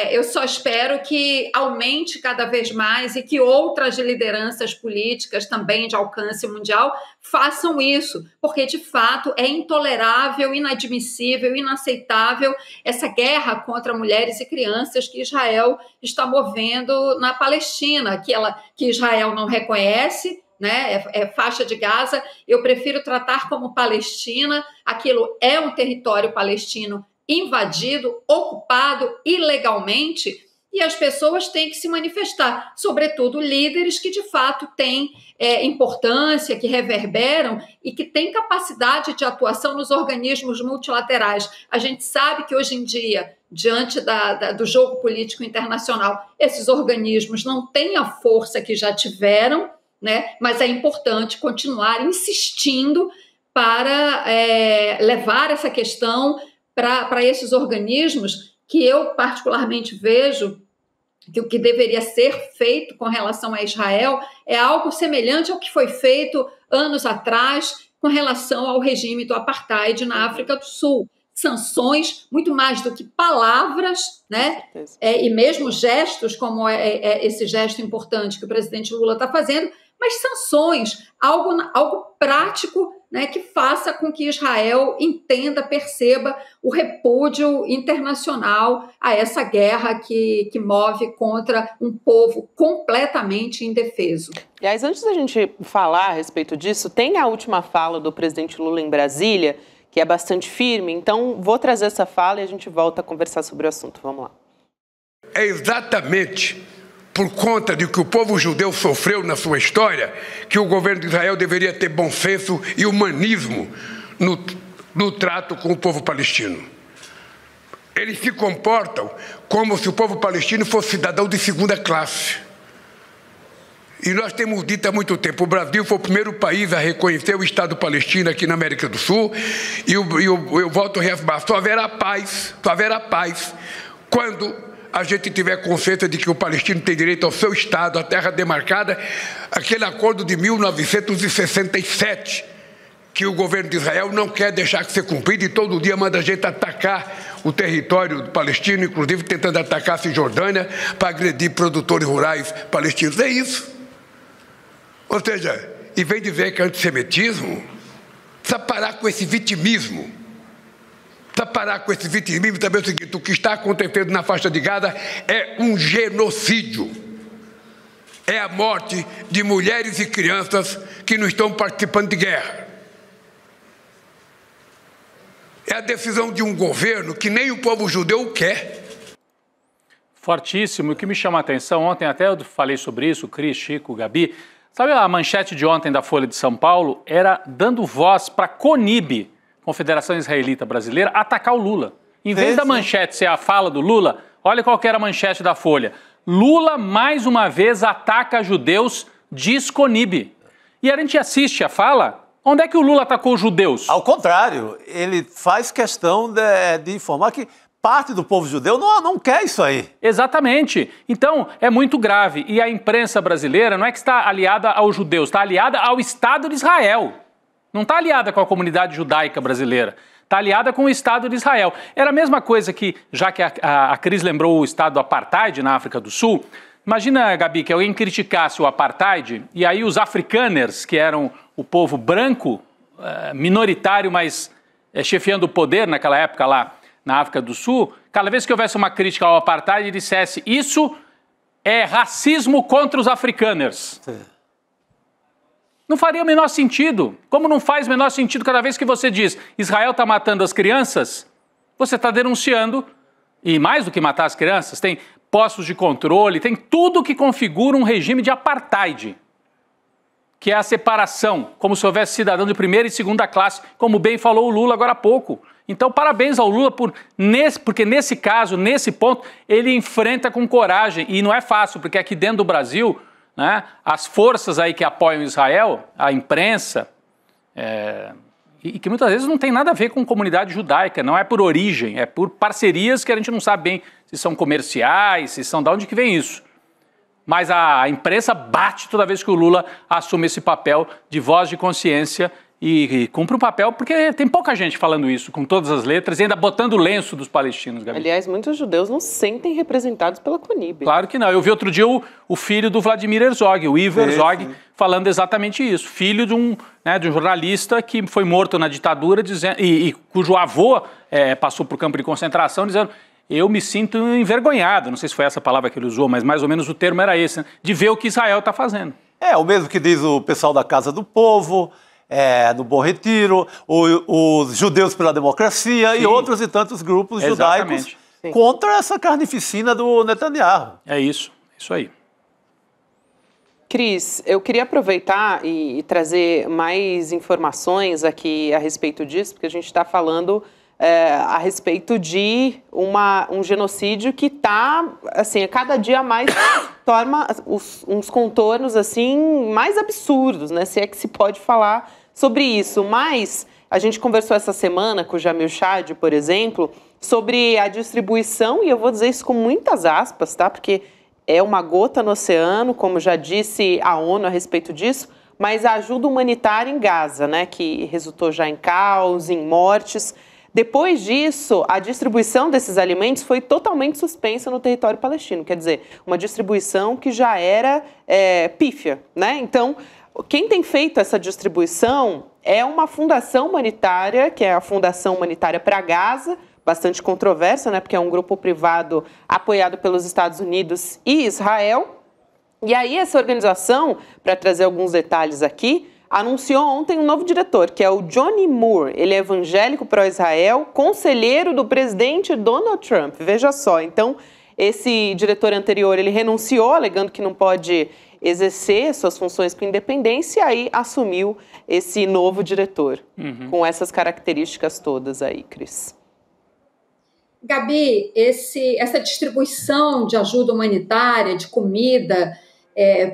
eu só espero que aumente cada vez mais e que outras lideranças políticas também de alcance mundial façam isso, porque de fato é intolerável, inadmissível, inaceitável essa guerra contra mulheres e crianças que Israel está movendo na Palestina, que Israel não reconhece, né? Faixa de Gaza. Eu prefiro tratar como Palestina, aquilo é um território palestino invadido, ocupado ilegalmente, e as pessoas têm que se manifestar, sobretudo líderes que de fato têm importância, que reverberam e que têm capacidade de atuação nos organismos multilaterais. A gente sabe que hoje em dia, diante do jogo político internacional, esses organismos não têm a força que já tiveram, né? Mas é importante continuar insistindo para levar essa questão para esses organismos, que eu particularmente vejo que o que deveria ser feito com relação a Israel é algo semelhante ao que foi feito anos atrás com relação ao regime do apartheid na África do Sul. sanções, muito mais do que palavras, né? E mesmo gestos, como esse gesto importante que o presidente Lula está fazendo, mas sanções, algo prático, né, que faça com que Israel entenda, perceba o repúdio internacional a essa guerra que move contra um povo completamente indefeso. Aliás, antes da gente falar a respeito disso, tem a última fala do presidente Lula em Brasília, que é bastante firme, então vou trazer essa fala e a gente volta a conversar sobre o assunto. Vamos lá. É exatamente por conta de que o povo judeu sofreu na sua história, que o governo de Israel deveria ter bom senso e humanismo no trato com o povo palestino. Eles se comportam como se o povo palestino fosse cidadão de segunda classe. E nós temos dito há muito tempo, o Brasil foi o primeiro país a reconhecer o Estado palestino aqui na América do Sul, e eu volto a reafirmar, só haverá paz quando a gente tiver consciência de que o palestino tem direito ao seu Estado, à terra demarcada, aquele acordo de 1967, que o governo de Israel não quer deixar de ser cumprido e todo dia manda a gente atacar o território palestino, inclusive tentando atacar a Cisjordânia para agredir produtores rurais palestinos. É isso. Ou seja, em vez de dizer que é antissemitismo, precisa parar com esse vitimismo. Precisa parar com esse vitimismo e saber o seguinte: o que está acontecendo na faixa de Gaza é um genocídio. É a morte de mulheres e crianças que não estão participando de guerra. É a decisão de um governo que nem o povo judeu quer. Fortíssimo. O que me chama a atenção, ontem até eu falei sobre isso, Cris, Chico, Gabi. Sabe a manchete de ontem da Folha de São Paulo? Era dando voz para a CONIB, Confederação Israelita Brasileira, atacar o Lula. Em vez da manchete ser a fala do Lula, olha qual que era a manchete da Folha. Lula, mais uma vez, ataca judeus, diz CONIB. E a gente assiste a fala, onde é que o Lula atacou os judeus? Ao contrário, ele faz questão de informar que parte do povo judeu não quer isso aí. Exatamente. Então, é muito grave. E a imprensa brasileira não é que está aliada aos judeus, está aliada ao Estado de Israel. Não está aliada com a comunidade judaica brasileira. Está aliada com o Estado de Israel. Era a mesma coisa que, já que a Cris lembrou o Estado do Apartheid na África do Sul, imagina, Gabi, que alguém criticasse o Apartheid e aí os afrikaners, que eram o povo branco, minoritário, mas chefiando o poder naquela época lá na África do Sul, cada vez que houvesse uma crítica ao Apartheid, dissesse: isso é racismo contra os afrikaners. Sim. Não faria o menor sentido. Como não faz o menor sentido cada vez que você diz Israel está matando as crianças, você está denunciando, e mais do que matar as crianças, tem postos de controle, tem tudo que configura um regime de apartheid, que é a separação, como se houvesse cidadão de primeira e segunda classe, como bem falou o Lula agora há pouco. Então, parabéns ao Lula porque nesse caso, nesse ponto, ele enfrenta com coragem, e não é fácil, porque aqui dentro do Brasil, né, as forças aí que apoiam Israel, a imprensa, e que muitas vezes não tem nada a ver com comunidade judaica, não é por origem, é por parcerias que a gente não sabe bem se são comerciais, se são de onde que vem isso. Mas a imprensa bate toda vez que o Lula assume esse papel de voz de consciência e cumpre um papel, porque tem pouca gente falando isso com todas as letras e ainda botando o lenço dos palestinos, Gabi. Aliás, muitos judeus não se sentem representados pela CONIB. Claro que não. Eu vi outro dia o filho do Vladimir Herzog, o Ivo Herzog, falando exatamente isso. Filho de um jornalista que foi morto na ditadura e cujo avô passou por campo de concentração, dizendo: eu me sinto envergonhado, não sei se foi essa palavra que ele usou, mas mais ou menos o termo era esse, né, de ver o que Israel está fazendo. É o mesmo que diz o pessoal da Casa do Povo, no Bom Retiro, os Judeus pela Democracia. Sim. E outros e tantos grupos judaicos contra essa carnificina do Netanyahu. É isso aí. Cris, eu queria aproveitar e trazer mais informações aqui a respeito disso, porque a gente está falando a respeito de um genocídio que está, assim, a cada dia mais torna uns contornos, assim, mais absurdos, né? Se é que se pode falar sobre isso. Mas a gente conversou essa semana com o Jamil Chad, por exemplo, sobre a distribuição, e eu vou dizer isso com muitas aspas, tá? Porque é uma gota no oceano, como já disse a ONU a respeito disso, mas a ajuda humanitária em Gaza, né? Que resultou já em caos, em mortes. Depois disso, a distribuição desses alimentos foi totalmente suspensa no território palestino. Quer dizer, uma distribuição que já era pífia, né? Então, quem tem feito essa distribuição é uma fundação humanitária, que é a Fundação Humanitária para Gaza, bastante controversa, né? Porque é um grupo privado apoiado pelos Estados Unidos e Israel. E aí essa organização, para trazer alguns detalhes aqui, anunciou ontem um novo diretor, que é o Johnny Moore. Ele é evangélico pró-Israel, conselheiro do presidente Donald Trump. Veja só, então esse diretor anterior ele renunciou, alegando que não pode exercer suas funções com independência, e aí assumiu esse novo diretor, com essas características todas aí, Cris. Gabi, essa distribuição de ajuda humanitária, de comida,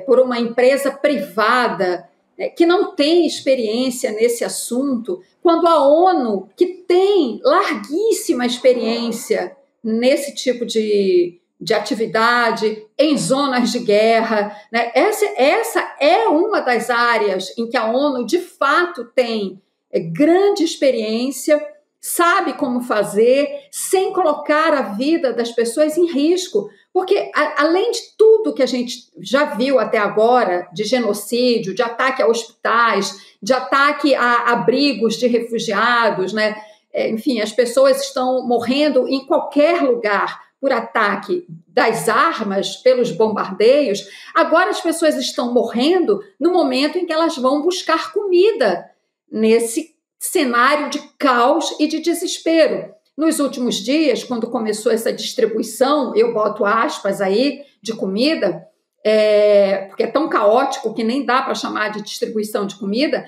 por uma empresa privada, que não tem experiência nesse assunto, quando a ONU, que tem larguíssima experiência nesse tipo de atividade, em zonas de guerra, né? Essa é uma das áreas em que a ONU, de fato, tem grande experiência, sabe como fazer, sem colocar a vida das pessoas em risco. Porque, além de tudo que a gente já viu até agora, de genocídio, de ataque a hospitais, de ataque a abrigos de refugiados, né? Enfim, as pessoas estão morrendo em qualquer lugar por ataque das armas, pelos bombardeios. Agora as pessoas estão morrendo no momento em que elas vão buscar comida, nesse cenário de caos e de desespero. Nos últimos dias, quando começou essa distribuição, eu boto aspas aí, de comida, porque é tão caótico que nem dá para chamar de distribuição de comida,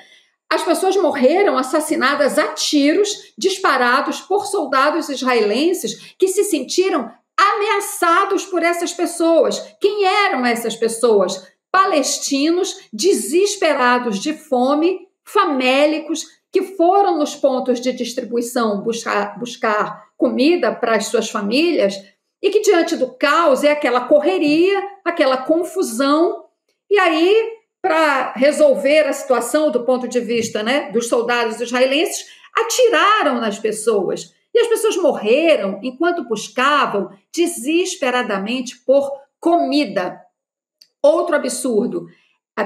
as pessoas morreram assassinadas a tiros disparados por soldados israelenses que se sentiram ameaçados por essas pessoas. Quem eram essas pessoas? Palestinos desesperados de fome, famélicos, que foram nos pontos de distribuição buscar comida para as suas famílias e que, diante do caos, é aquela correria, aquela confusão. E aí, para resolver a situação do ponto de vista, né, dos soldados israelenses, atiraram nas pessoas. E as pessoas morreram enquanto buscavam desesperadamente por comida. Outro absurdo.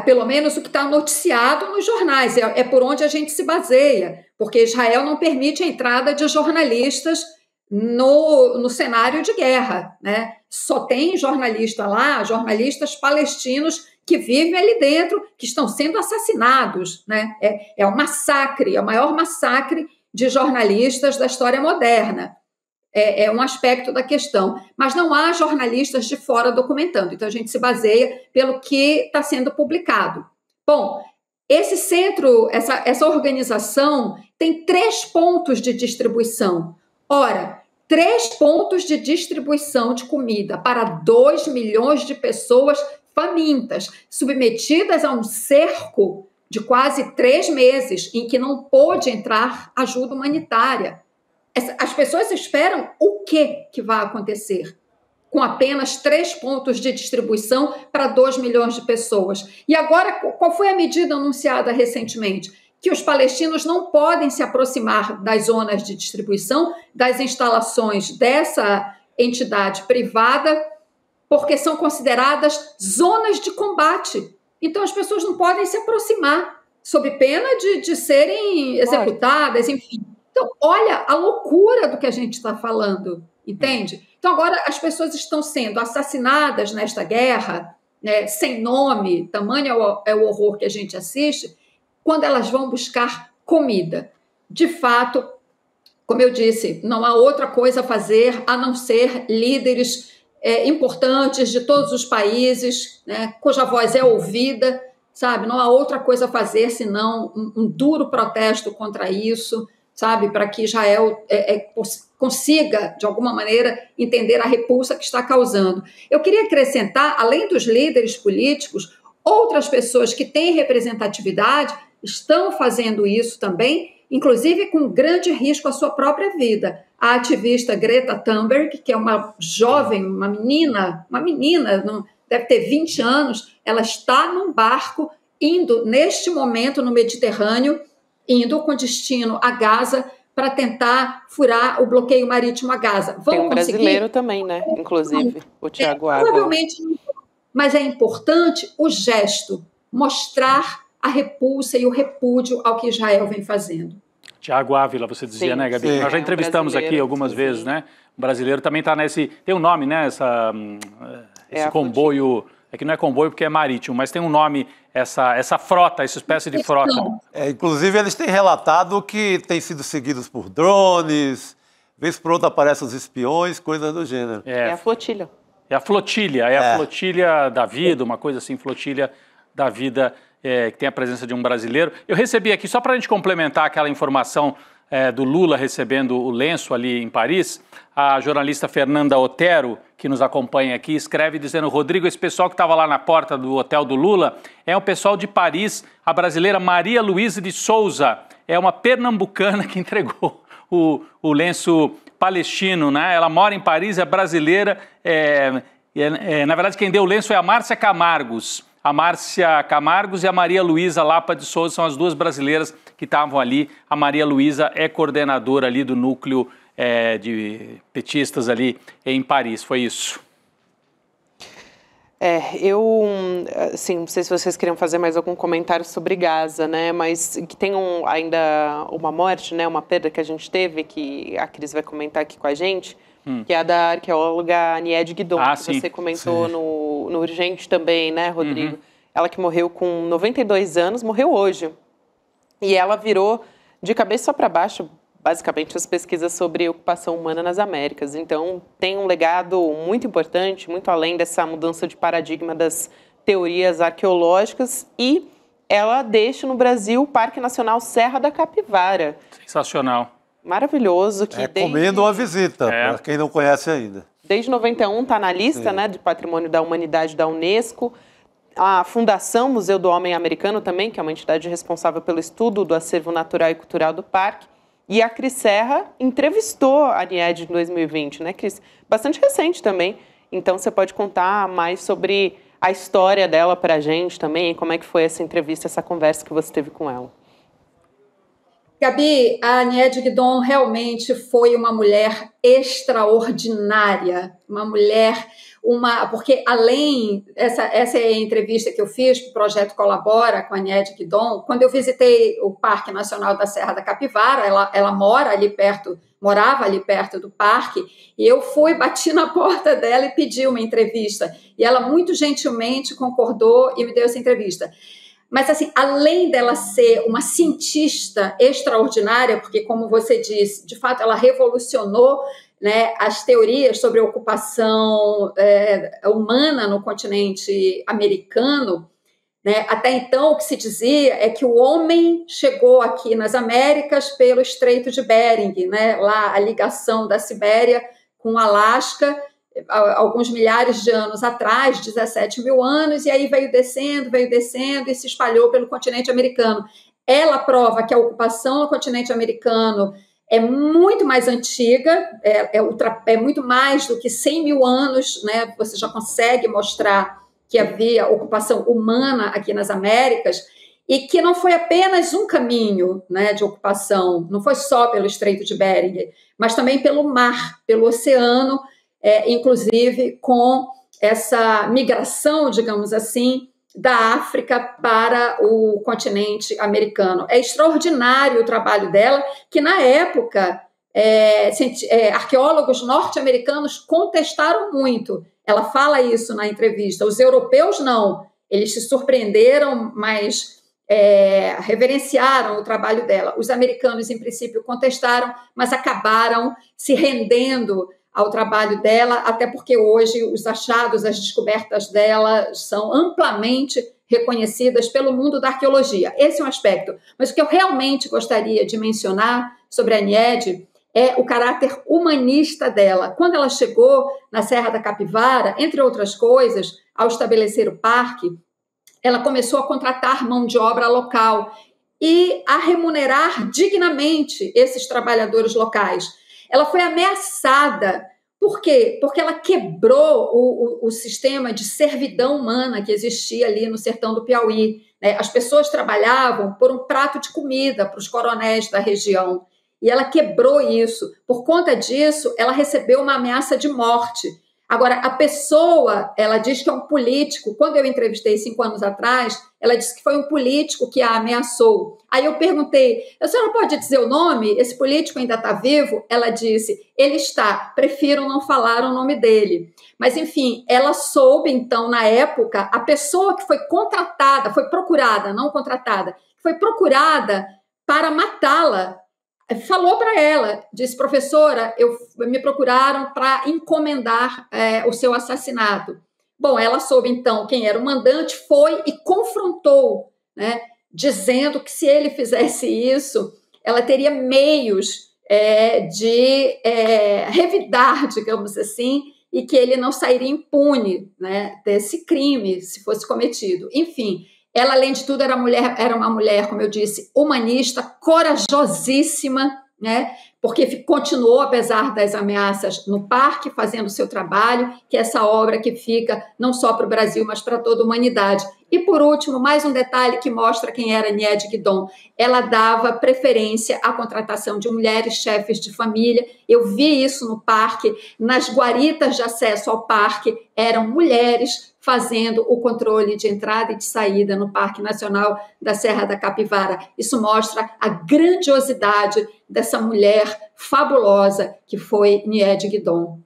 Pelo menos o que está noticiado nos jornais, é por onde a gente se baseia, porque Israel não permite a entrada de jornalistas no cenário de guerra, né? Só tem jornalista lá, jornalistas palestinos que vivem ali dentro, que estão sendo assassinados, né? É um massacre, é o maior massacre de jornalistas da história moderna. É um aspecto da questão, mas não há jornalistas de fora documentando, então a gente se baseia pelo que está sendo publicado. Bom, esse centro, essa organização tem 3 pontos de distribuição. Ora, 3 pontos de distribuição de comida para 2 milhões de pessoas famintas, submetidas a um cerco de quase 3 meses, em que não pôde entrar ajuda humanitária. As pessoas esperam o que vai acontecer com apenas 3 pontos de distribuição para 2 milhões de pessoas. E agora, qual foi a medida anunciada recentemente? Que os palestinos não podem se aproximar das zonas de distribuição, das instalações dessa entidade privada, porque são consideradas zonas de combate. Então, as pessoas não podem se aproximar, sob pena de serem executadas, enfim. Então, olha a loucura do que a gente está falando, entende? Então, agora as pessoas estão sendo assassinadas nesta guerra, né, sem nome, tamanho é o horror que a gente assiste, quando elas vão buscar comida. De fato, como eu disse, não há outra coisa a fazer a não ser líderes importantes de todos os países, né, cuja voz é ouvida, sabe? Não há outra coisa a fazer senão um duro protesto contra isso, sabe, para que Israel consiga, de alguma maneira, entender a repulsa que está causando. Eu queria acrescentar, além dos líderes políticos, outras pessoas que têm representatividade estão fazendo isso também, inclusive com grande risco à sua própria vida. A ativista Greta Thunberg, que é uma jovem, uma menina, não, deve ter 20 anos, ela está num barco indo, neste momento, no Mediterrâneo, indo com destino a Gaza para tentar furar o bloqueio marítimo a Gaza. Tem um brasileiro também, né? Inclusive, o Tiago Ávila. Provavelmente, mas é importante o gesto, mostrar a repulsa e o repúdio ao que Israel vem fazendo. Tiago Ávila, você dizia, sim, né, Gabi? Sim. Nós já entrevistamos aqui algumas vezes, né? O brasileiro também está nesse... Tem um nome, né? Esse comboio... É que não é comboio porque é marítimo, mas tem um nome, essa frota, essa espécie de frota. Inclusive, eles têm relatado que têm sido seguidos por drones, vez por outra aparecem os espiões, coisas do gênero. É a flotilha. É a flotilha, a flotilha da vida, uma coisa assim, flotilha da vida, que tem a presença de um brasileiro. Eu recebi aqui, só para a gente complementar aquela informação do Lula recebendo o lenço ali em Paris, a jornalista Fernanda Otero, que nos acompanha aqui, escreve dizendo: Rodrigo, esse pessoal que estava lá na porta do hotel do Lula é o pessoal de Paris, a brasileira Maria Luísa de Souza, é uma pernambucana que entregou o lenço palestino, né? Ela mora em Paris, é brasileira, na verdade quem deu o lenço é a Márcia Camargos. A Márcia Camargos e a Maria Luísa Lapa de Souza são as duas brasileiras que estavam ali. A Maria Luísa é coordenadora ali do núcleo de petistas ali em Paris. Foi isso. Assim, não sei se vocês queriam fazer mais algum comentário sobre Gaza, né? Mas que tem ainda uma morte, né? Uma perda que a gente teve, que a Cris vai comentar aqui com a gente, que é a da arqueóloga Aniede Guidon, que você comentou no Urgente também, né, Rodrigo? Ela que morreu com 92 anos, morreu hoje. E ela virou de cabeça para baixo, basicamente, as pesquisas sobre ocupação humana nas Américas. Então, tem um legado muito importante, muito além dessa mudança de paradigma das teorias arqueológicas, e ela deixa no Brasil o Parque Nacional Serra da Capivara. Sensacional. Maravilhoso. Que recomendo uma visita, para quem não conhece ainda. Desde 91 está na lista, né, de Patrimônio da Humanidade da Unesco. A Fundação Museu do Homem Americano também, que é uma entidade responsável pelo estudo do acervo natural e cultural do parque. E a Cris Serra entrevistou a Aniede em 2020, né, Cris? Bastante recente também. Então, você pode contar mais sobre a história dela para a gente também, como é que foi essa entrevista, essa conversa que você teve com ela. Gabi, a Aniede Guidon realmente foi uma mulher extraordinária, uma mulher, porque além, essa é a entrevista que eu fiz para o Projeto Colabora com a Aniede Guidon, quando eu visitei o Parque Nacional da Serra da Capivara, ela morava ali perto do parque, e eu bati na porta dela e pedi uma entrevista, e ela muito gentilmente concordou e me deu essa entrevista. Mas, assim, além dela ser uma cientista extraordinária, porque, como você disse, de fato, ela revolucionou, né, as teorias sobre a ocupação humana no continente americano, né? Até então, o que se dizia é que o homem chegou aqui nas Américas pelo Estreito de Bering, né? Lá a ligação da Sibéria com o Alasca, alguns milhares de anos atrás, 17 mil anos, e aí veio descendo e se espalhou pelo continente americano. Ela prova que a ocupação no continente americano é muito mais antiga, é muito mais do que 100 mil anos, né? Você já consegue mostrar que havia ocupação humana aqui nas Américas, e que não foi apenas um caminho, né, de ocupação, não foi só pelo Estreito de Bering, mas também pelo mar, pelo oceano, inclusive com essa migração, digamos assim, da África para o continente americano. É extraordinário o trabalho dela, que na época arqueólogos norte-americanos contestaram muito. Ela fala isso na entrevista. Os europeus não, eles se surpreenderam, mas reverenciaram o trabalho dela. Os americanos, em princípio, contestaram, mas acabaram se rendendo ao trabalho dela, até porque hoje os achados, as descobertas dela são amplamente reconhecidas pelo mundo da arqueologia. Esse é um aspecto. Mas o que eu realmente gostaria de mencionar sobre a Aniede é o caráter humanista dela. Quando ela chegou na Serra da Capivara, entre outras coisas, ao estabelecer o parque, ela começou a contratar mão de obra local e a remunerar dignamente esses trabalhadores locais. Ela foi ameaçada. Por quê? Porque ela quebrou o sistema de servidão humana que existia ali no sertão do Piauí. As pessoas trabalhavam por um prato de comida para os coronéis da região. e ela quebrou isso. Por conta disso, ela recebeu uma ameaça de morte. Agora, a pessoa, ela diz que é um político. Quando eu entrevistei 5 anos atrás, ela disse que foi um político que a ameaçou. Aí eu perguntei, a senhora pode dizer o nome? Esse político ainda está vivo? Ela disse, ele está, prefiro não falar o nome dele. Mas, enfim, ela soube, então, na época, a pessoa que foi contratada, foi procurada, não contratada, foi procurada para matá-la, falou para ela, disse, professora, me procuraram para encomendar o seu assassinato. Bom, ela soube, então, quem era o mandante, foi e confrontou, né, dizendo que se ele fizesse isso, ela teria meios de revidar, digamos assim, e que ele não sairia impune, né, desse crime, se fosse cometido. Enfim, ela, além de tudo, era uma mulher, como eu disse, humanista, corajosíssima, né? Porque continuou, apesar das ameaças, no parque, fazendo o seu trabalho, que é essa obra que fica não só para o Brasil, mas para toda a humanidade. E, por último, mais um detalhe que mostra quem era Niede Guidon. Ela dava preferência à contratação de mulheres chefes de família. Eu vi isso no parque. Nas guaritas de acesso ao parque, eram mulheres fazendo o controle de entrada e de saída no Parque Nacional da Serra da Capivara. Isso mostra a grandiosidade dessa mulher fabulosa que foi Niede Guidon.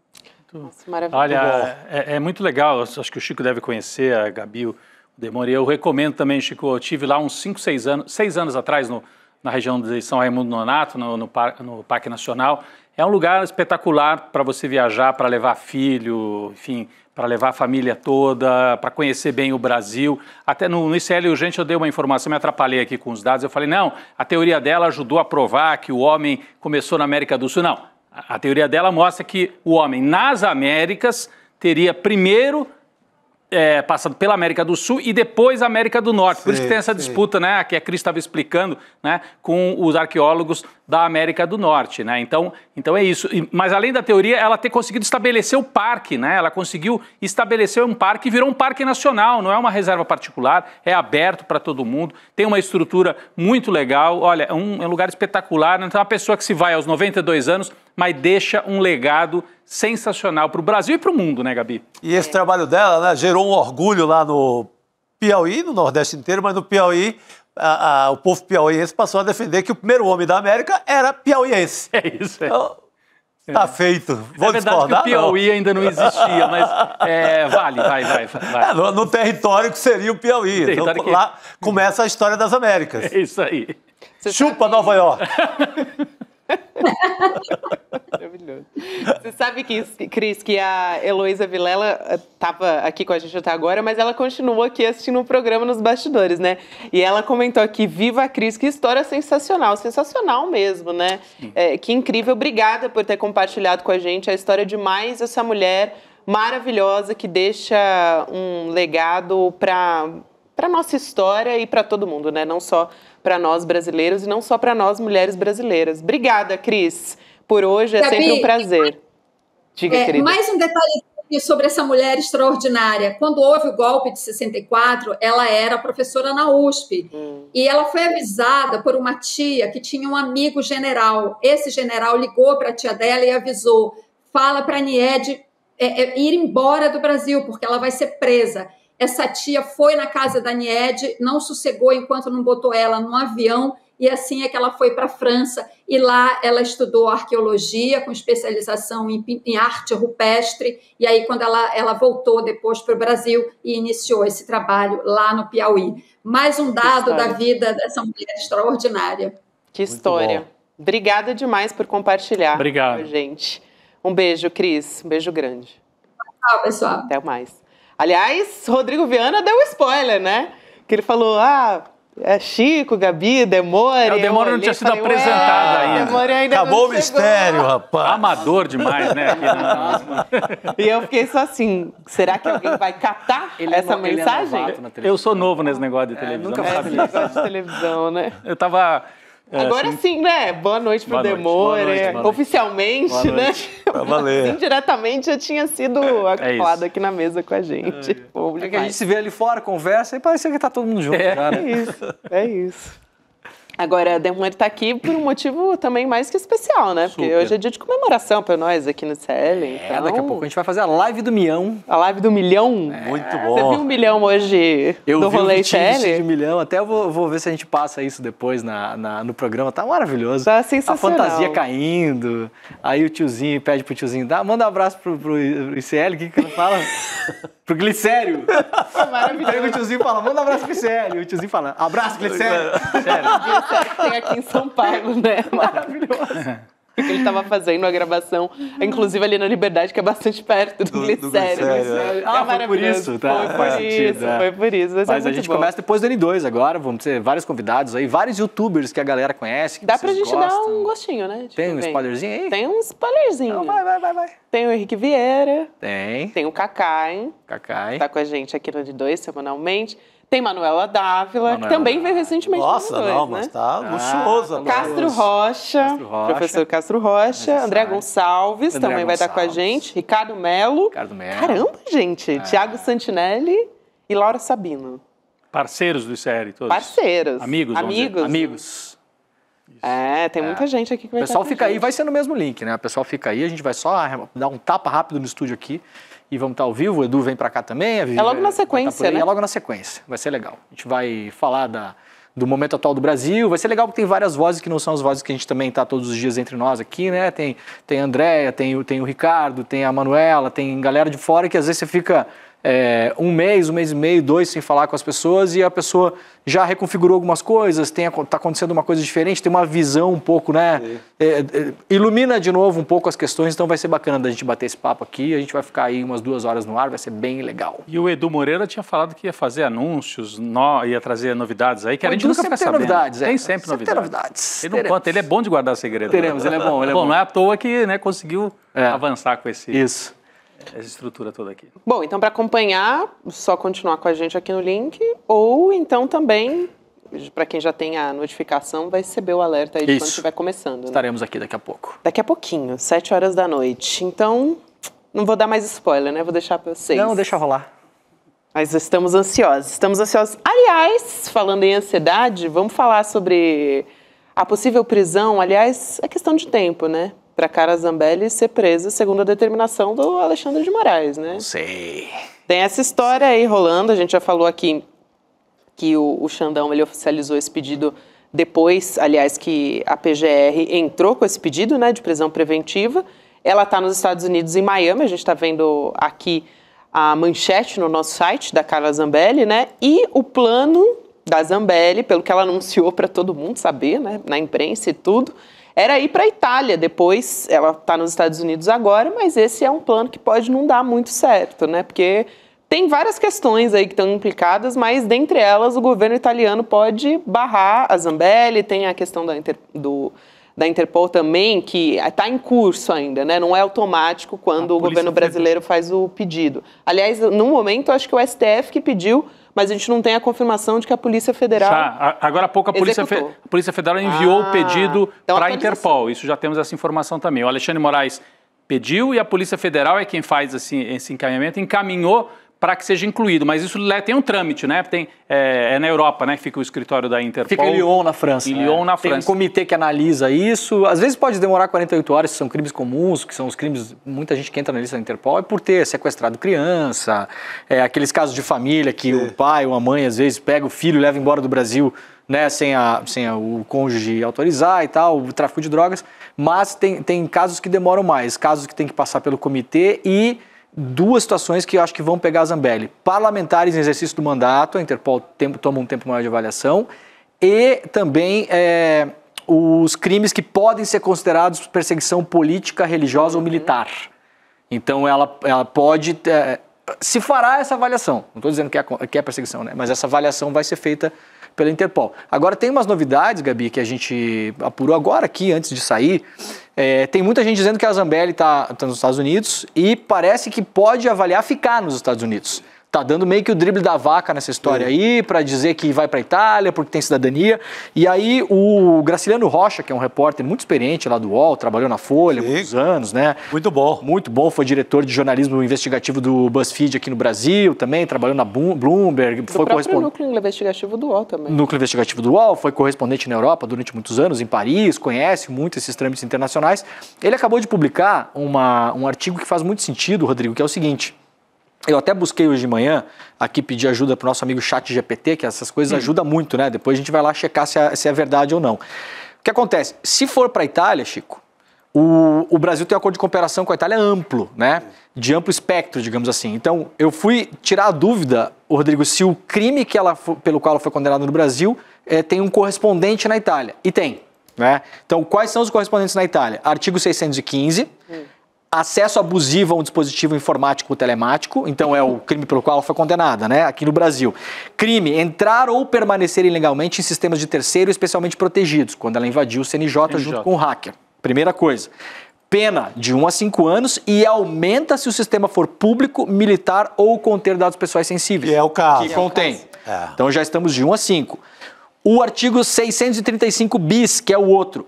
Maravilhoso. Olha, é muito legal, acho que o Chico deve conhecer, a Gabi, o Demore. Eu recomendo também, Chico, eu estive lá uns 6 anos atrás, na região de São Raimundo Nonato, no Parque Nacional. É um lugar espetacular para você viajar, para levar filho, enfim, para levar a família toda, para conhecer bem o Brasil. Até no ICL Urgente eu dei uma informação, me atrapalhei aqui com os dados, eu falei, não, a teoria dela ajudou a provar que o homem começou na América do Sul. Não, a teoria dela mostra que o homem nas Américas teria primeiro passado pela América do Sul e depois a América do Norte. Por isso que tem essa disputa, né, que a Cris estava explicando, né, com os arqueólogos da América do Norte, né? Então é isso. Mas além da teoria, ela ter conseguido estabelecer o parque, né? Ela conseguiu estabelecer um parque e virou um parque nacional, não é uma reserva particular, é aberto para todo mundo, tem uma estrutura muito legal. Olha, é um lugar espetacular. Então, uma pessoa que se vai aos 92 anos, mas deixa um legado sensacional para o Brasil e para o mundo, né, Gabi? E esse trabalho dela, né, gerou um orgulho lá no Piauí, no Nordeste inteiro, mas no Piauí, o povo piauiense passou a defender que o primeiro homem da América era piauiense. É isso. Então, tá feito. Vou é verdade discordar, que o Piauí ainda não existia, mas vai. No território que seria o Piauí. Então, lá começa a história das Américas. É isso aí. Chupa Nova York. Maravilhoso. Você sabe que, Cris, que a Heloísa Vilela estava aqui com a gente até agora, mas ela continua aqui assistindo o programa nos bastidores, né? E ela comentou aqui, viva a Cris, que história sensacional, sensacional mesmo, né? Que incrível, obrigada por ter compartilhado com a gente a história de mais essa mulher maravilhosa que deixa um legado para nossa história e para todo mundo, né? Não só para nós brasileiros e não só para nós mulheres brasileiras. Obrigada, Cris, por hoje. É Gabi, sempre um prazer. Diga, querida. Mais um detalhe sobre essa mulher extraordinária. Quando houve o golpe de 64, ela era professora na USP. E ela foi avisada por uma tia que tinha um amigo general. Esse general ligou para a tia dela e avisou, fala para a Niede ir embora do Brasil, porque ela vai ser presa. Essa tia foi na casa da Niede, não sossegou enquanto não botou ela num avião, e assim é que ela foi para a França. E lá ela estudou arqueologia, com especialização em arte rupestre, e aí quando ela voltou depois para o Brasil e iniciou esse trabalho lá no Piauí. Mais um dado da vida dessa mulher extraordinária. Que história. Obrigada demais por compartilhar com a gente. Um beijo, Cris. Um beijo grande. Tchau, pessoal. Até mais. Aliás, Rodrigo Viana deu spoiler, né? Que ele falou, é Chico, Gabi, Demore. O Demore não tinha sido apresentado ainda. Acabou o mistério, rapaz. Amador demais, né? E eu fiquei só assim, será que alguém vai catar essa mensagem? Eu sou novo nesse negócio de televisão. Nunca sabia. Esse negócio de televisão, né? Eu tava... Agora sim, né? Boa noite pro Demore. Oficialmente, né? Pra valer. Indiretamente já tinha sido acoplado aqui na mesa com a gente. É que a gente se vê ali fora, conversa, e parece que tá todo mundo junto já, né? É isso. Agora, a Demônio está aqui por um motivo também mais que especial, né? Porque Super. hoje é dia de comemoração para nós aqui no CL. Então... Daqui a pouco a gente vai fazer a live do milhão. A live do milhão? Muito bom. Você viu 1 milhão hoje do rolê CL? de milhão, até eu vou ver se a gente passa isso depois no programa, tá maravilhoso. Tá sensacional. A fantasia caindo, aí o tiozinho pede pro tiozinho, manda um abraço pro ICL, o que ele fala? Pro Glicério. Foi maravilhoso. Aí o tiozinho fala, manda um abraço pro Glicério. E o tiozinho fala, abraço, Glicério. Sério que tem aqui em São Paulo, né? Maravilhoso. Porque ele estava fazendo a gravação, inclusive ali na Liberdade, que é bastante perto do Glicério. Foi por isso, tá? Foi por isso. Mas a gente começa depois do N2 agora, vamos ter vários convidados aí, vários youtubers que a galera conhece, que dá pra gente gostam. dar um gostinho, né? Tem um spoilerzinho aí? Tem um spoilerzinho. Então vai. Tem o Henrique Vieira. Tem o Cacai. Tá com a gente aqui no N2 semanalmente. Tem Manuela Dávila, que também veio recentemente no N2, mas né? tá luxuoso. Castro Rocha, professor Castro Rocha, André Gonçalves também vai estar com a gente, Ricardo Melo. Caramba, gente! Thiago Santinelli e Laura Sabino. Parceiros do ICL, todos. Parceiros. Amigos. Tem muita gente aqui que vai estar. O pessoal fica aí, vai ser no mesmo link, né? O pessoal fica aí, a gente vai só dar um tapa rápido no estúdio aqui. E vamos estar ao vivo, o Edu vem pra cá também. É logo na sequência, né? É logo na sequência, vai ser legal. A gente vai falar do momento atual do Brasil, vai ser legal porque tem várias vozes que não são as vozes que a gente também tá todos os dias entre nós aqui, né? Tem a Andréia, tem o Ricardo, tem a Manuela, tem galera de fora que às vezes você fica um mês e meio, 2 sem falar com as pessoas e a pessoa já reconfigurou algumas coisas, tá acontecendo uma coisa diferente, tem uma visão um pouco, né? Ilumina de novo um pouco as questões, então vai ser bacana da gente bater esse papo aqui, a gente vai ficar aí umas 2 horas no ar, vai ser bem legal. E o Edu Moreira tinha falado que ia fazer anúncios, ia trazer novidades aí, que a gente nunca vai saber. Novidades, tem sempre novidades. Ele não conta, ele é bom de guardar segredo. Teremos, ele é bom. Não é à toa que conseguiu avançar com essa estrutura toda aqui. Bom, então para acompanhar, só continuar com a gente aqui no link, ou então também, para quem já tem a notificação, vai receber o alerta aí de quando estiver começando. Né? Estaremos aqui daqui a pouco. Daqui a pouquinho, 7 horas da noite. Então, não vou dar mais spoiler, né? Vou deixar para vocês. Não, deixa rolar. Mas estamos ansiosos. Aliás, falando em ansiedade, vamos falar sobre a possível prisão. Aliás, é questão de tempo, né? Para Carla Zambelli ser presa segundo a determinação do Alexandre de Moraes, né? Não sei. Tem essa história aí rolando, a gente já falou aqui que o Xandão ele oficializou esse pedido depois, aliás, que a PGR entrou com esse pedido, né, de prisão preventiva. Ela está nos Estados Unidos, em Miami, a gente está vendo aqui a manchete no nosso site da Carla Zambelli, né? E o plano da Zambelli, pelo que ela anunciou para todo mundo saber, né, na imprensa e tudo, era ir para a Itália depois. Ela está nos Estados Unidos agora, mas esse é um plano que pode não dar muito certo, né? Porque tem várias questões aí que estão implicadas, mas dentre elas o governo italiano pode barrar a Zambelli, tem a questão da Interpol também, que está em curso ainda, né? Não é automático quando o governo brasileiro faz o pedido. Aliás, no momento, acho que o STF que pediu, mas a gente não tem a confirmação de que a Polícia Federal agora há pouco a Polícia Federal enviou o pedido para a Interpol. Isso já temos essa informação também. O Alexandre de Moraes pediu e a Polícia Federal é quem faz esse encaminhamento, encaminhou para que seja incluído, mas isso tem um trâmite, né? É na Europa, né, que fica o escritório da Interpol. Fica em Lyon, na França. Em Lyon, na França. Tem um comitê que analisa isso. Às vezes pode demorar 48 horas, se são crimes comuns, que são os crimes, muita gente que entra na lista da Interpol é por ter sequestrado criança, aqueles casos de família que o pai ou a mãe, às vezes, pega o filho e leva embora do Brasil, né, sem o cônjuge autorizar e tal, o tráfico de drogas. Mas tem casos que demoram mais, casos que tem que passar pelo comitê e 2 situações que eu acho que vão pegar a Zambelli. Parlamentares em exercício do mandato, a Interpol toma um tempo maior de avaliação, e também os crimes que podem ser considerados perseguição política, religiosa ou militar. Então ela pode... se fará essa avaliação, não estou dizendo que é perseguição, né? Mas essa avaliação vai ser feita pela Interpol. Agora tem umas novidades, Gabi, que a gente apurou agora aqui, antes de sair. Tem muita gente dizendo que a Zambelli está nos Estados Unidos e parece que pode avaliar ficar nos Estados Unidos. Tá dando meio que o drible da vaca nessa história aí, para dizer que vai para a Itália, porque tem cidadania. E aí o Graciliano Rocha, que é um repórter muito experiente lá do UOL, trabalhou na Folha há muitos anos, né? Muito bom. Muito bom, foi diretor de jornalismo investigativo do BuzzFeed aqui no Brasil também, trabalhou na Bloomberg. Foi correspondente. Núcleo investigativo do UOL também. Núcleo investigativo do UOL, foi correspondente na Europa durante muitos anos, em Paris, conhece muito esses trâmites internacionais. Ele acabou de publicar um artigo que faz muito sentido, Rodrigo, que é o seguinte... Eu até busquei hoje de manhã, aqui pedir ajuda para o nosso amigo ChatGPT, que essas coisas ajudam muito, né? Depois a gente vai lá checar se é verdade ou não. O que acontece? Se for para a Itália, Chico, o Brasil tem um acordo de cooperação com a Itália amplo, né? De amplo espectro, digamos assim. Então, eu fui tirar a dúvida, Rodrigo, se o crime pelo qual ela foi condenada no Brasil tem um correspondente na Itália. E tem, né? Então, quais são os correspondentes na Itália? Artigo 615... Acesso abusivo a um dispositivo informático ou telemático, então é o crime pelo qual ela foi condenada, né? Aqui no Brasil. Crime, entrar ou permanecer ilegalmente em sistemas de terceiro especialmente protegidos, quando ela invadiu o CNJ junto com o hacker. Primeira coisa. Pena de 1 a 5 anos e aumenta se o sistema for público, militar ou conter dados pessoais sensíveis. Que é o caso. Que contém. Então já estamos de 1 a 5. O artigo 635 bis, que é o outro.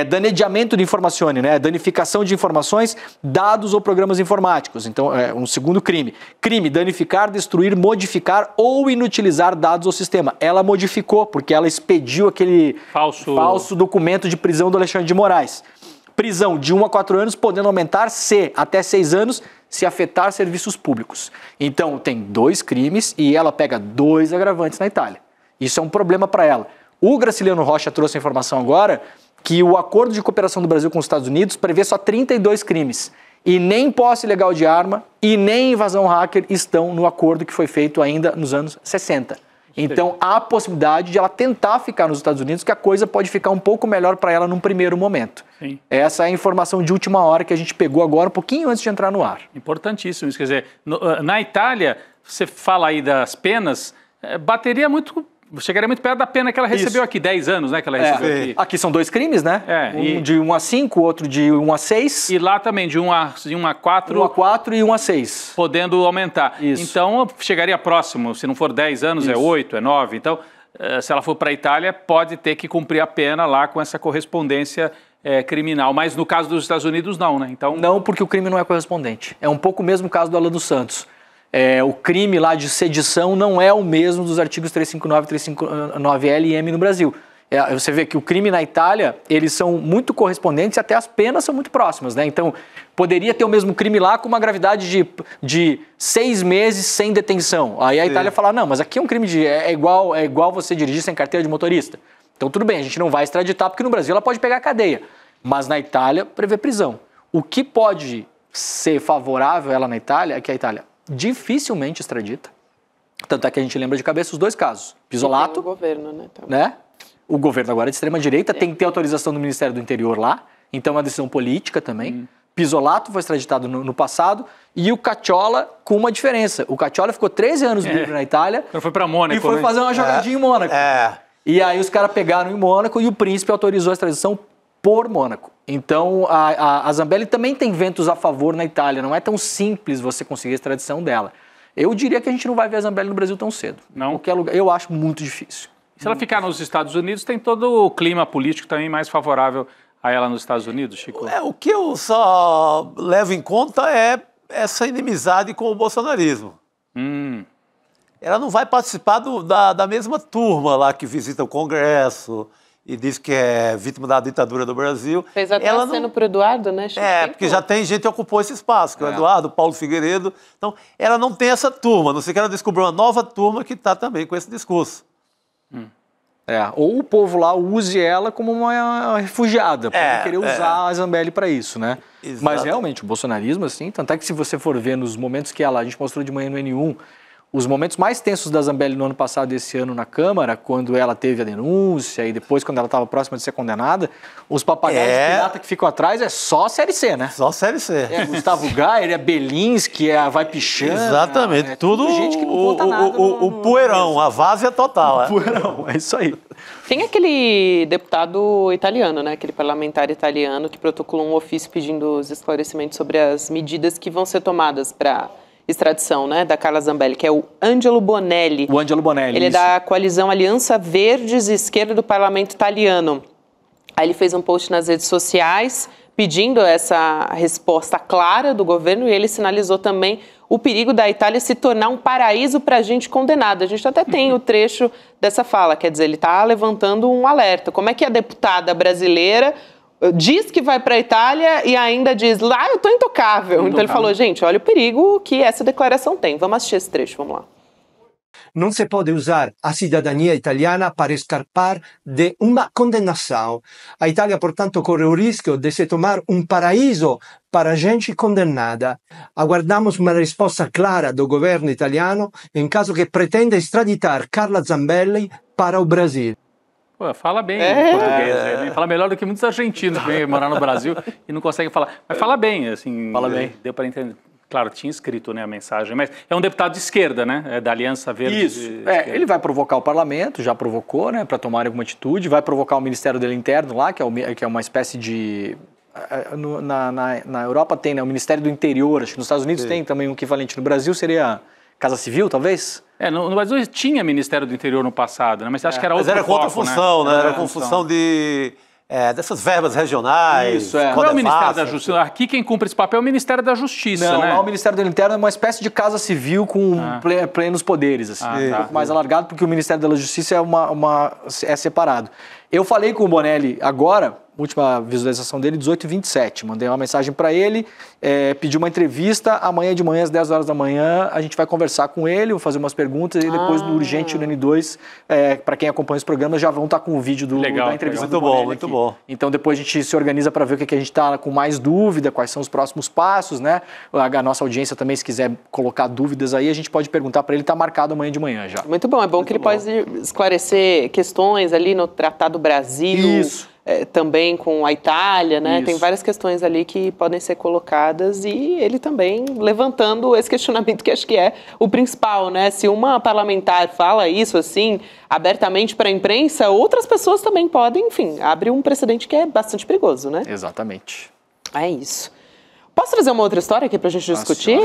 Danediamento de informazioni, né? Danificação de informações, dados ou programas informáticos. Então, é um segundo crime. Crime, danificar, destruir, modificar ou inutilizar dados ou sistema. Ela modificou, porque ela expediu aquele falso documento de prisão do Alexandre de Moraes. Prisão de 1 a 4 anos, podendo aumentar até 6 anos, se afetar serviços públicos. Então, tem 2 crimes e ela pega 2 agravantes na Itália. Isso é um problema para ela. O Graciliano Rocha trouxe a informação agora que o acordo de cooperação do Brasil com os Estados Unidos prevê só 32 crimes. E nem posse ilegal de arma e nem invasão hacker estão no acordo que foi feito ainda nos anos 60. Então, há a possibilidade de ela tentar ficar nos Estados Unidos, que a coisa pode ficar um pouco melhor para ela num primeiro momento. Sim. Essa é a informação de última hora que a gente pegou agora, um pouquinho antes de entrar no ar. Importantíssimo isso. Quer dizer, na Itália, você fala aí das penas, chegaria muito perto da pena que ela recebeu aqui, 10 anos, né, que ela recebeu aqui. Aqui são 2 crimes, né? Um de 1 a 5, outro de 1 a 6. E lá também, de 1 a 4. 1 a 4 e 1 a 6. Podendo aumentar. Isso. Então, chegaria próximo, se não for 10 anos, é 8, é 9. Então, se ela for para a Itália, pode ter que cumprir a pena lá com essa correspondência criminal. Mas no caso dos Estados Unidos, não, né? Então... Não, porque o crime não é correspondente. É um pouco o mesmo caso do Alan dos Santos. O crime lá de sedição não é o mesmo dos artigos 359, 359L e M no Brasil. Você vê que o crime na Itália, eles são muito correspondentes e até as penas são muito próximas, né? Então, poderia ter o mesmo crime lá com uma gravidade de 6 meses sem detenção. Aí a Itália fala, não, mas aqui é um crime é igual você dirigir sem carteira de motorista. Então, tudo bem, a gente não vai extraditar, porque no Brasil ela pode pegar a cadeia. Mas na Itália, prevê prisão. O que pode ser favorável a ela na Itália é que a Itália dificilmente extradita. Tanto é que a gente lembra de cabeça os 2 casos. Pisolato, o governo, né? né? O governo agora é de extrema-direita, tem que ter autorização do Ministério do Interior lá, então é uma decisão política também. Pisolato foi extraditado no passado e o Cacciola com uma diferença. O Cacciola ficou 13 anos livre na Itália. Foi para Mônaco. E foi fazer uma jogadinha em Mônaco. E aí os caras pegaram em Mônaco e o príncipe autorizou a extradição por Mônaco. Então, a Zambelli também tem ventos a favor na Itália. Não é tão simples você conseguir a extradição dela. Eu diria que a gente não vai ver a Zambelli no Brasil tão cedo. Não? Qualquer lugar, eu acho muito difícil. Se ela ficar nos Estados Unidos, tem todo o clima político também mais favorável a ela nos Estados Unidos, Chico? O que eu só levo em conta é essa inimizade com o bolsonarismo. Ela não vai participar da mesma turma lá que visita o Congresso e diz que é vítima da ditadura do Brasil. Fez até aceno pro Eduardo, né, Chico? Porque já tem gente que ocupou esse espaço, que é o Eduardo, o Paulo Figueiredo. Então, ela não tem essa turma, a não ser que ela descobriu uma nova turma que está também com esse discurso. Ou o povo lá use ela como uma refugiada, para querer usar a Zambelli para isso, né? Exato. Mas realmente, o bolsonarismo, assim, tanto é que se você for ver nos momentos que a gente mostrou de manhã no N1, os momentos mais tensos da Zambelli no ano passado e esse ano na Câmara, quando ela teve a denúncia e depois quando ela estava próxima de ser condenada, os papagaios de pirata que ficam atrás é só Série C, né? Só Série C. Gustavo Gayer, Belinski, Vai Pichana. Exatamente. Tudo gente que não conta nada. O poeirão, a várzea total. O poeirão, é isso aí. Tem aquele deputado italiano, né? Aquele parlamentar italiano que protocolou um ofício pedindo os esclarecimentos sobre as medidas que vão ser tomadas para extradição, né, da Carla Zambelli, que é o Angelo Bonelli. O Angelo Bonelli, Ele isso. é da coalizão Aliança Verdes e Esquerda do Parlamento Italiano. Aí ele fez um post nas redes sociais pedindo essa resposta clara do governo e ele sinalizou também o perigo da Itália se tornar um paraíso para gente condenada. A gente até tem o trecho dessa fala, quer dizer, ele está levantando um alerta. Como é que a deputada brasileira diz que vai para a Itália e ainda diz, lá eu estou intocável. Então ele falou, gente, olha o perigo que essa declaração tem. Vamos assistir esse trecho, vamos lá. Não se pode usar a cidadania italiana para escapar de uma condenação. A Itália, portanto, corre o risco de se tornar um paraíso para gente condenada. Aguardamos uma resposta clara do governo italiano em caso que pretenda extraditar Carla Zambelli para o Brasil. Pô, fala bem português, né? Fala melhor do que muitos argentinos que vêm morar no Brasil e não conseguem falar. Mas fala bem, assim. Fala bem. Deu para entender. Claro, tinha escrito, né, a mensagem, mas é um deputado de esquerda, né, da Aliança Verde. Isso, ele vai provocar o parlamento, já provocou, né, para tomar alguma atitude, vai provocar o Ministério dele Interno lá, que é uma espécie de... Na Europa tem, né, o Ministério do Interior, acho que nos Estados Unidos tem também um equivalente. No Brasil seria Casa Civil, talvez? No Brasil tinha Ministério do Interior no passado, né, mas acho que era outro foco. Mas era contra função, né? Era com função de... dessas verbas regionais. Isso, Não é o Ministério da Justiça. Aqui quem cumpre esse papel é o Ministério da Justiça, não, né? Não, o Ministério do Interno é uma espécie de casa civil com plenos poderes, assim. Um pouco mais alargado, porque o Ministério da Justiça é separado. Eu falei com o Bonelli agora, última visualização dele, 18h27. Mandei uma mensagem para ele, pedi uma entrevista. Amanhã de manhã, às 10 horas da manhã, a gente vai conversar com ele, vou fazer umas perguntas e depois no Urgente, no N2, para quem acompanha os programas, já vão estar com o vídeo da entrevista. Muito bom, muito bom. Então depois a gente se organiza para ver o que a gente está com mais dúvida, quais são os próximos passos, né? A nossa audiência também, se quiser colocar dúvidas aí, a gente pode perguntar para ele, está marcado amanhã de manhã já. Muito bom, é bom que ele pode esclarecer questões ali no Tratado Brasil. Isso. Também com a Itália, né? Tem várias questões ali que podem ser colocadas e ele também levantando esse questionamento que acho que é o principal, né? Se uma parlamentar fala isso assim abertamente para a imprensa, outras pessoas também podem, enfim, abre um precedente que é bastante perigoso, né? Exatamente. É isso. Posso trazer uma outra história aqui pra gente discutir?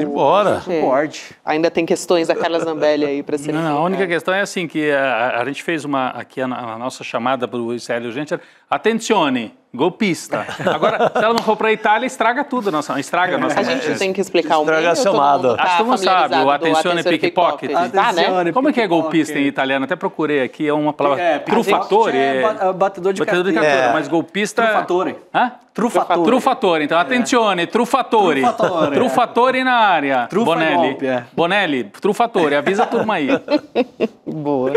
Bora. Pode. Ainda tem questões da Carla Zambelli aí para serem... Não, a única questão é assim, que a gente fez aqui a nossa chamada para o Israel Urgente, attenzione, golpista. Agora, se ela não for para a Itália, estraga tudo, estraga a nossa... A gente tem que explicar o meio, estraga a chamada. Acho que todo mundo sabe, o attenzione pickpocket. Né? Como é que é golpista em italiano? Até procurei aqui, é uma palavra... Trufatore. Batedor de carteira. Mas golpista... Trufatore. Hã? Trufatore. Então, attenzione, trufatore. Trufatore na área. Bonelli. Bonelli, trufatore. Avisa a turma aí. Boa.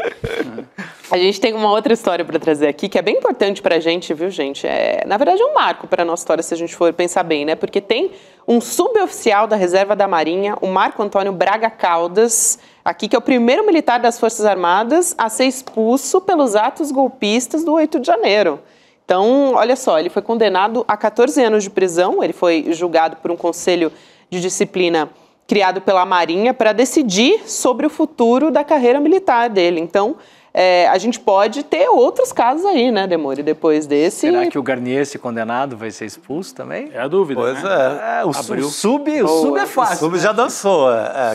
A gente tem uma outra história para trazer aqui, que é bem importante pra gente, viu, gente? Na verdade, é um marco para a nossa história, se a gente for pensar bem, né? Porque tem um suboficial da Reserva da Marinha, o Marco Antônio Braga Caldas, aqui, que é o primeiro militar das Forças Armadas a ser expulso pelos atos golpistas do 8 de janeiro. Então, olha só, ele foi condenado a 14 anos de prisão, ele foi julgado por um conselho de disciplina criado pela Marinha para decidir sobre o futuro da carreira militar dele. Então, a gente pode ter outros casos aí, né, Demore, depois desse. Será que o Garnier, esse condenado, vai ser expulso também? É a dúvida, Pois né? o sub é fácil. O sub já dançou.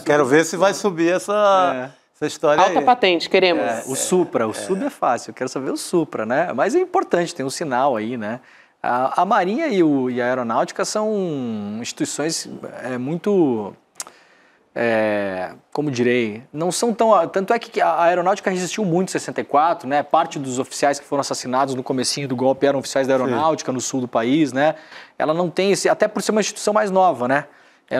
Quero ver se vai subir essa história alta aí. patente, queremos. O sub é fácil, eu quero saber o Supra, né? Mas é importante, tem um sinal aí, né? A Marinha e a Aeronáutica são instituições muito... como direi, não são tão... Tanto é que a Aeronáutica resistiu muito em 64, né? Parte dos oficiais que foram assassinados no comecinho do golpe eram oficiais da Aeronáutica no sul do país, né? Ela não tem esse... Até por ser uma instituição mais nova, né?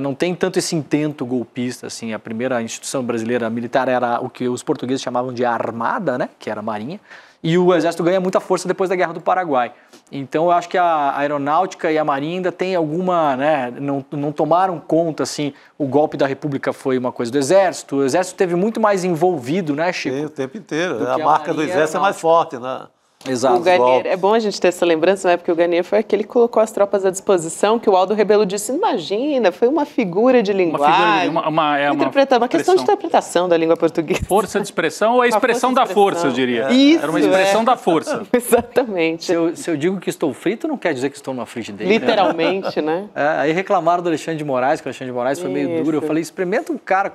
Não tem tanto esse intento golpista, assim. A primeira instituição brasileira militar era o que os portugueses chamavam de Armada, né? Que era a Marinha. E o Exército ganha muita força depois da Guerra do Paraguai. Então, eu acho que a Aeronáutica e a Marinha ainda tem alguma, né, não tomaram conta, assim, o golpe da República foi uma coisa do Exército. O Exército teve muito mais envolvido, né, Chico? Sim, o tempo inteiro. A marca do Exército é mais forte, né? Exato. O Garnier, é bom a gente ter essa lembrança, né? Porque o Garnier foi aquele que colocou as tropas à disposição, que o Aldo Rebelo disse, imagina, foi uma figura de linguagem. Uma questão de interpretação da língua portuguesa. Força de expressão ou a expressão da força, eu diria. Isso, era uma expressão da força. Exatamente. Se eu digo que estou frito, não quer dizer que estou numa frigideira. Literalmente, né? Aí reclamaram do Alexandre de Moraes, que o Alexandre de Moraes foi meio duro. Eu falei, experimenta um cara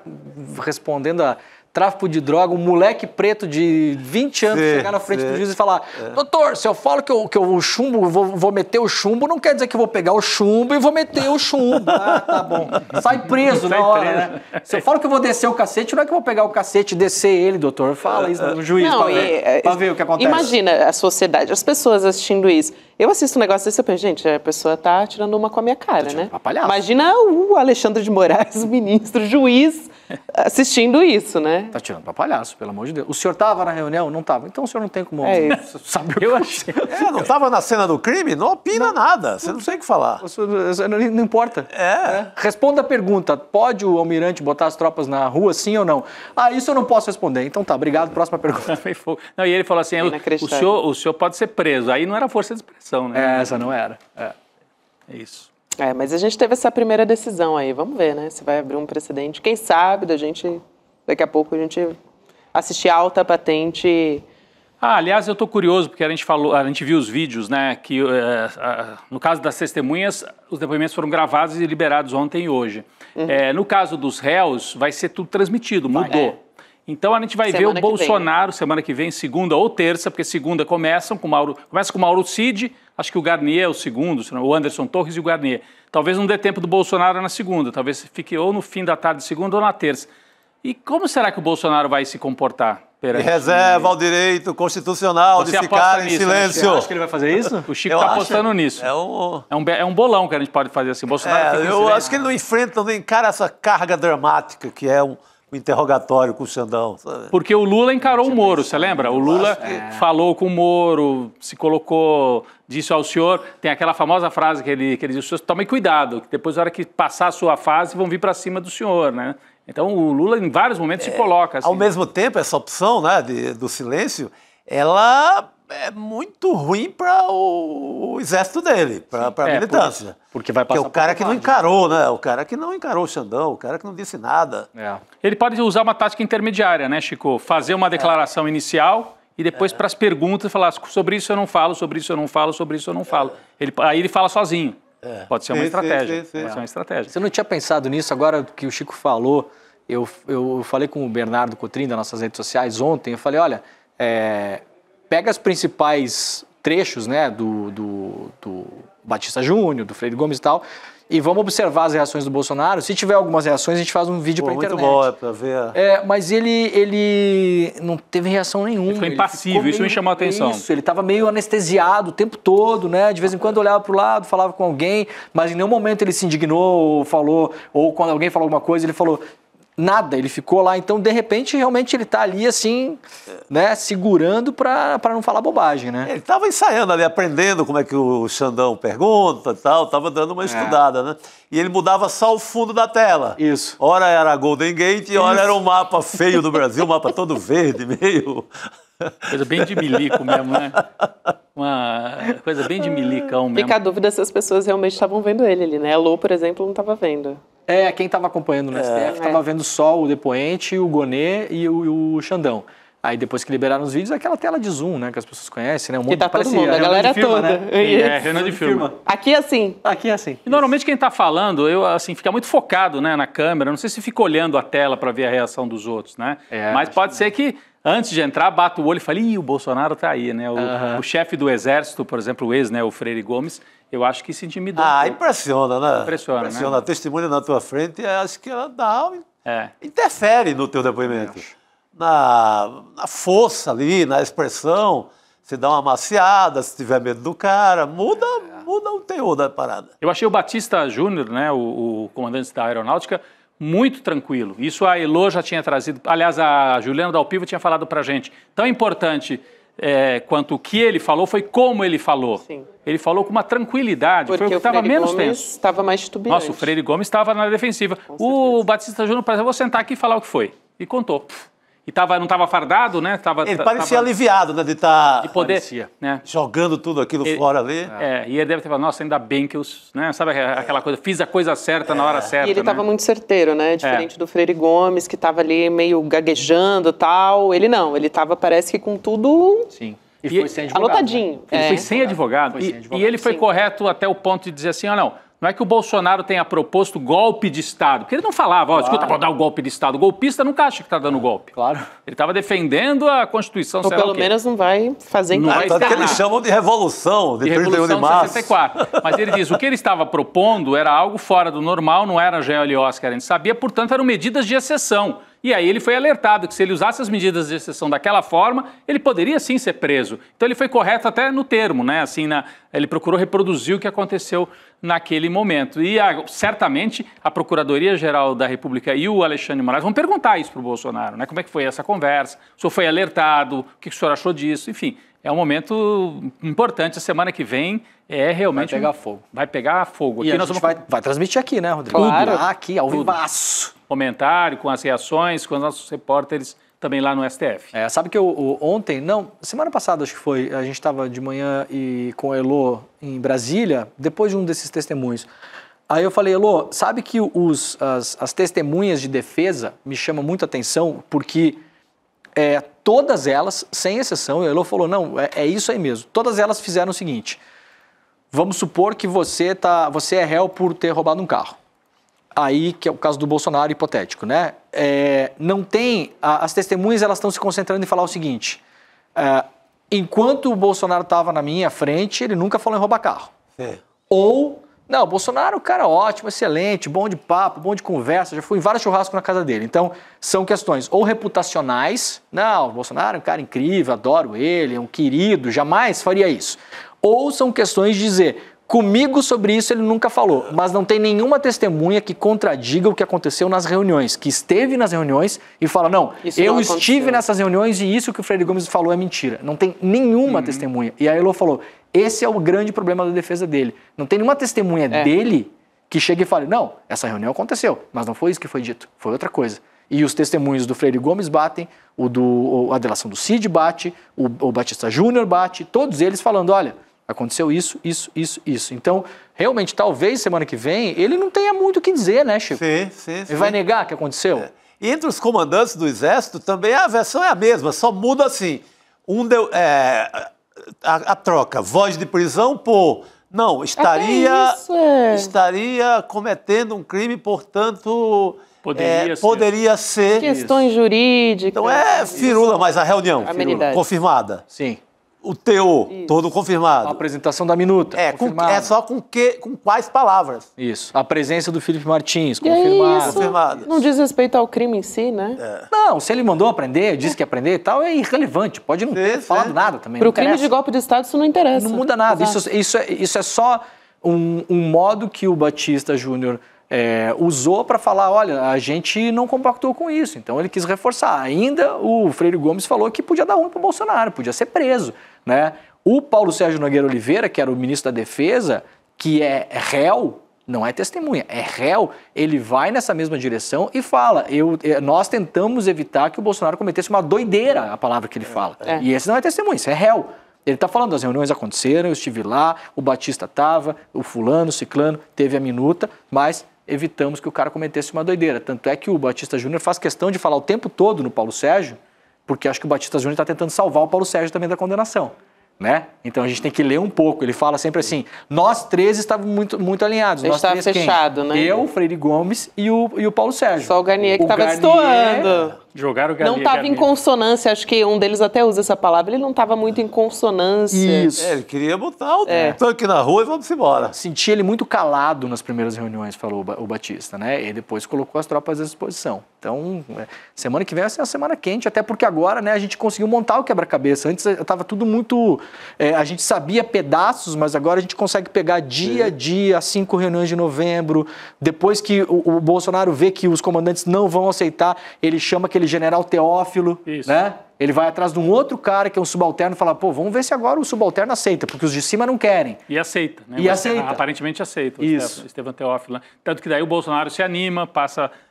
respondendo a tráfico de droga, um moleque preto de 20 anos chegar na frente do juiz e falar, doutor, se eu falo que eu chumbo, vou meter o chumbo, não quer dizer que eu vou pegar o chumbo e vou meter o chumbo. Ah, tá bom. Sai preso na hora, né? Se eu falo que eu vou descer o cacete, não é que eu vou pegar o cacete e descer ele, doutor. Fala isso no juiz pra ver o que acontece. Imagina a sociedade, as pessoas assistindo isso. Eu assisto um negócio desse e penso, gente, a pessoa tá tirando uma com a minha cara, né? Imagina o Alexandre de Moraes, o ministro, o juiz, assistindo isso, né? Tá tirando pra palhaço, pelo amor de Deus. O senhor tava na reunião? Não tava. Então o senhor não tem como saber o que eu achei. Não tava na cena do crime? Não opina nada. Você não tem o que falar. Não importa. Responda a pergunta. Pode o almirante botar as tropas na rua, sim ou não? Ah, isso eu não posso responder. Então tá, obrigado. Próxima pergunta. Não, e ele falou assim, o senhor pode ser preso. Aí não era força de expressão, né? Essa não era. É isso. Mas a gente teve essa primeira decisão aí. Vamos ver, né? Se vai abrir um precedente. Quem sabe da gente... Daqui a pouco a gente assistir alta patente. Aliás, eu estou curioso, porque a gente viu os vídeos, né? Que no caso das testemunhas, os depoimentos foram gravados e liberados ontem e hoje. No caso dos réus, vai ser tudo transmitido, mudou. Então a gente vai ver o Bolsonaro semana que vem, segunda ou terça, porque segunda começa com o Mauro Cid, acho que o Garnier é o segundo, o Anderson Torres e o Garnier. Talvez não dê tempo do Bolsonaro na segunda, talvez fique ou no fim da tarde de segunda ou na terça. E como será que o Bolsonaro vai se comportar? Reserva ao direito constitucional de ficar em silêncio. Você acha que ele vai fazer isso? O Chico está apostando nisso. É um bolão que a gente pode fazer assim. Bolsonaro eu acho que ele não enfrenta, não encara essa carga dramática que é um interrogatório com o Xandão. Sabe? Porque o Lula encarou o Moro, você lembra? O Lula falou com o Moro, se colocou, disse ao senhor, tem aquela famosa frase que ele disse, tome cuidado, que depois na hora que passar a sua fase vão vir para cima do senhor, né? Então o Lula em vários momentos se coloca assim. Ao mesmo tempo, essa opção, né, do silêncio, ela é muito ruim para o exército dele, para a militância. Porque vai passar o cara que não encarou, né? O cara que não encarou o Xandão, o cara que não disse nada. Ele pode usar uma tática intermediária, né, Chico? Fazer uma declaração inicial e depois para as perguntas falar sobre isso eu não falo, sobre isso eu não falo, sobre isso eu não falo. Aí ele fala sozinho. Pode ser uma estratégia. Pode ser uma estratégia. Você não tinha pensado nisso? Agora que o Chico falou, eu falei com o Bernardo Cotrim das nossas redes sociais ontem, eu falei, olha, pega os principais trechos, né, do Batista Júnior, do Freire Gomes e tal, e vamos observar as reações do Bolsonaro. Se tiver algumas reações, a gente faz um vídeo para a internet. Muito bom, para ver. Mas ele não teve reação nenhuma. Ele ficou impassível, isso me chamou a atenção. Isso, ele estava meio anestesiado o tempo todo, né? De vez em quando olhava para o lado, falava com alguém, mas em nenhum momento ele se indignou ou falou, ou quando alguém falou alguma coisa, ele falou nada, ele ficou lá. Então, de repente, realmente ele está ali assim, né, segurando para não falar bobagem, né? Ele estava ensaiando ali, aprendendo como é que o Xandão pergunta e tal, estava dando uma estudada, né? E ele mudava só o fundo da tela. Isso. Ora era a Golden Gate e ora era um mapa feio do Brasil, um mapa todo verde, meio... Coisa bem de milico mesmo, né? Uma coisa bem de milicão mesmo. Fica a dúvida se as pessoas realmente estavam vendo ele ali, né? A Lô, por exemplo, não estava vendo. Quem estava acompanhando no STF estava vendo só o depoente, o Gonê e o Xandão. Aí depois que liberaram os vídeos, aquela tela de zoom, né, que as pessoas conhecem, né? Que tá todo mundo, a galera toda. Né? Renan de filma. Aqui é assim. Aqui é assim. E normalmente quem está falando, fica muito focado, né, na câmera, não sei se fica olhando a tela para ver a reação dos outros, né? Mas pode ser que antes de entrar, bata o olho e fala, o Bolsonaro tá aí, né? O chefe do exército, por exemplo, o ex, né, o Freire Gomes, eu acho que se intimidou. Impressiona, né? Impressiona, né? A testemunha na tua frente, acho que ela interfere no teu depoimento. Na força ali, na expressão, você dá uma maciada, se tiver medo do cara, muda o teor da parada. Eu achei o Batista Júnior, né, o comandante da aeronáutica, muito tranquilo. Isso a Elô já tinha trazido, aliás, a Juliana Dalpiva tinha falado pra gente. Tão importante quanto o que ele falou foi como ele falou. Sim. Ele falou com uma tranquilidade, porque foi o que estava menos tenso. Estava mais titubeante. Nossa, o Freire Gomes estava na defensiva. O Batista Júnior, por exemplo, vou sentar aqui e falar o que foi. E contou. E não estava fardado, né? Ele parecia aliviado, né? De estar né? jogando tudo aquilo fora ali. E ele deve ter falado, nossa, ainda bem que né? Sabe aquela coisa, fiz a coisa certa na hora certa. E ele estava muito certeiro, né? Diferente do Freire Gomes, que estava ali meio gaguejando e tal. Ele não, ele estava, parece que com tudo... Sim. E foi sem advogado. Anotadinho. Né? Ele foi sem advogado. E ele foi correto até o ponto de dizer assim, não é que o Bolsonaro tenha proposto golpe de Estado. Porque ele não falava, escuta, vou dar o golpe de Estado. O golpista nunca acha que está dando golpe. Claro. Ele estava defendendo a Constituição. Ou pelo menos não vai fazer em Tanto que eles chamam de revolução, de 31 de março. 64. Mas ele diz, o que ele estava propondo era algo fora do normal, não era GLOs que a gente sabia, portanto eram medidas de exceção. E aí ele foi alertado que se ele usasse as medidas de exceção daquela forma, ele poderia sim ser preso. Então ele foi correto até no termo, né? Assim, ele procurou reproduzir o que aconteceu naquele momento. E certamente a Procuradoria-Geral da República e o Alexandre de Moraes vão perguntar isso para o Bolsonaro, né? Como é que foi essa conversa? O senhor foi alertado? O que o senhor achou disso? Enfim, é um momento importante. A semana que vem realmente... Vai pegar fogo. Vai pegar fogo. E aqui nós vai transmitir aqui, né, Rodrigo? Claro. Aqui, ao vivaço. Comentário, com as reações, com os nossos repórteres também lá no STF. Sabe que ontem, semana passada acho que foi, a gente estava de manhã com a Elô em Brasília, depois de um desses testemunhos. Aí eu falei, Elô, sabe que as testemunhas de defesa me chamam muito a atenção, porque todas elas, sem exceção, a Elô falou, não, é isso aí mesmo, todas elas fizeram o seguinte, vamos supor que você é réu por ter roubado um carro. Aí, que é o caso do Bolsonaro hipotético, né? Não tem... As testemunhas, elas estão se concentrando em falar o seguinte. Enquanto o Bolsonaro estava na minha frente, ele nunca falou em roubar carro. Ou, não, o Bolsonaro é um cara ótimo, excelente, bom de papo, bom de conversa, já fui em vários churrascos na casa dele. Então, são questões ou reputacionais, não, o Bolsonaro é um cara incrível, adoro ele, é um querido, jamais faria isso. Ou são questões de dizer... Comigo sobre isso ele nunca falou, mas não tem nenhuma testemunha que contradiga o que aconteceu nas reuniões, que esteve nas reuniões e fala, não, eu estive nessas reuniões e isso que o Freire Gomes falou é mentira. Não tem nenhuma testemunha. E a Elô falou, esse é o grande problema da defesa dele. Não tem nenhuma testemunha dele que chegue e fale, não, essa reunião aconteceu, mas não foi isso que foi dito, foi outra coisa. E os testemunhos do Freire Gomes batem, a delação do Cid bate, o Batista Júnior bate, todos eles falando, olha... Aconteceu isso. Então, realmente, talvez semana que vem, ele não tenha muito o que dizer, né, Chico? Sim. Ele vai negar que aconteceu? E entre os comandantes do Exército, também a versão é a mesma, só muda assim. A troca, voz de prisão por... Não, estaria cometendo um crime, portanto... Poderia ser. Questões jurídicas. Então firula, mas a reunião confirmada. Sim. O teor, todo confirmado. A apresentação da minuta, só com quais palavras? Isso. A presença do Felipe Martins, confirmado. Não diz respeito ao crime em si, né? Não, se ele mandou aprender, disse que ia aprender e tal, é irrelevante. Pode não ter falado nada também. Para o crime de golpe de Estado, isso não interessa. Não muda nada. Isso é só um modo que o Batista Júnior usou para falar, olha, a gente não compactou com isso. Então ele quis reforçar. Ainda o Freire Gomes falou que podia dar ruim para o Bolsonaro, podia ser preso. Né? O Paulo Sérgio Nogueira Oliveira, que era o ministro da Defesa, que é réu, não é testemunha, é réu, ele vai nessa mesma direção e fala, nós tentamos evitar que o Bolsonaro cometesse uma doideira, a palavra que ele fala. E esse não é testemunha, isso é réu. Ele está falando, as reuniões aconteceram, eu estive lá, o Batista estava, o fulano, o ciclano, teve a minuta, mas evitamos que o cara cometesse uma doideira. Tanto é que o Batista Júnior faz questão de falar o tempo todo no Paulo Sérgio, porque acho que o Batista Júnior está tentando salvar o Paulo Sérgio também da condenação, né? Então a gente tem que ler um pouco. Ele fala sempre assim, nós três estávamos muito alinhados. Nós estava fechado, né? Eu, o Freire Gomes e o Paulo Sérgio. Só o Garnier que estava destoando. Jogaram o Garnier. Não estava em consonância, acho que um deles até usa essa palavra, ele não estava muito em consonância. Isso. Ele queria botar o tanque na rua e vamos embora. Senti ele muito calado nas primeiras reuniões, falou o Batista, né? E depois colocou as tropas à disposição. Então, semana que vem vai ser uma semana quente, até porque agora, né, a gente conseguiu montar o quebra-cabeça. Antes estava tudo muito... a gente sabia pedaços, mas agora a gente consegue pegar dia a dia, 5 reuniões de novembro. Depois que o Bolsonaro vê que os comandantes não vão aceitar, ele chama aquele general Teófilo, né? Ele vai atrás de um outro cara que é um subalterno e fala, pô, vamos ver se agora o subalterno aceita, porque os de cima não querem. E aceita, né? Aparentemente aceita, Isso. o Estevão Teófilo. Né? Tanto que daí o Bolsonaro se anima,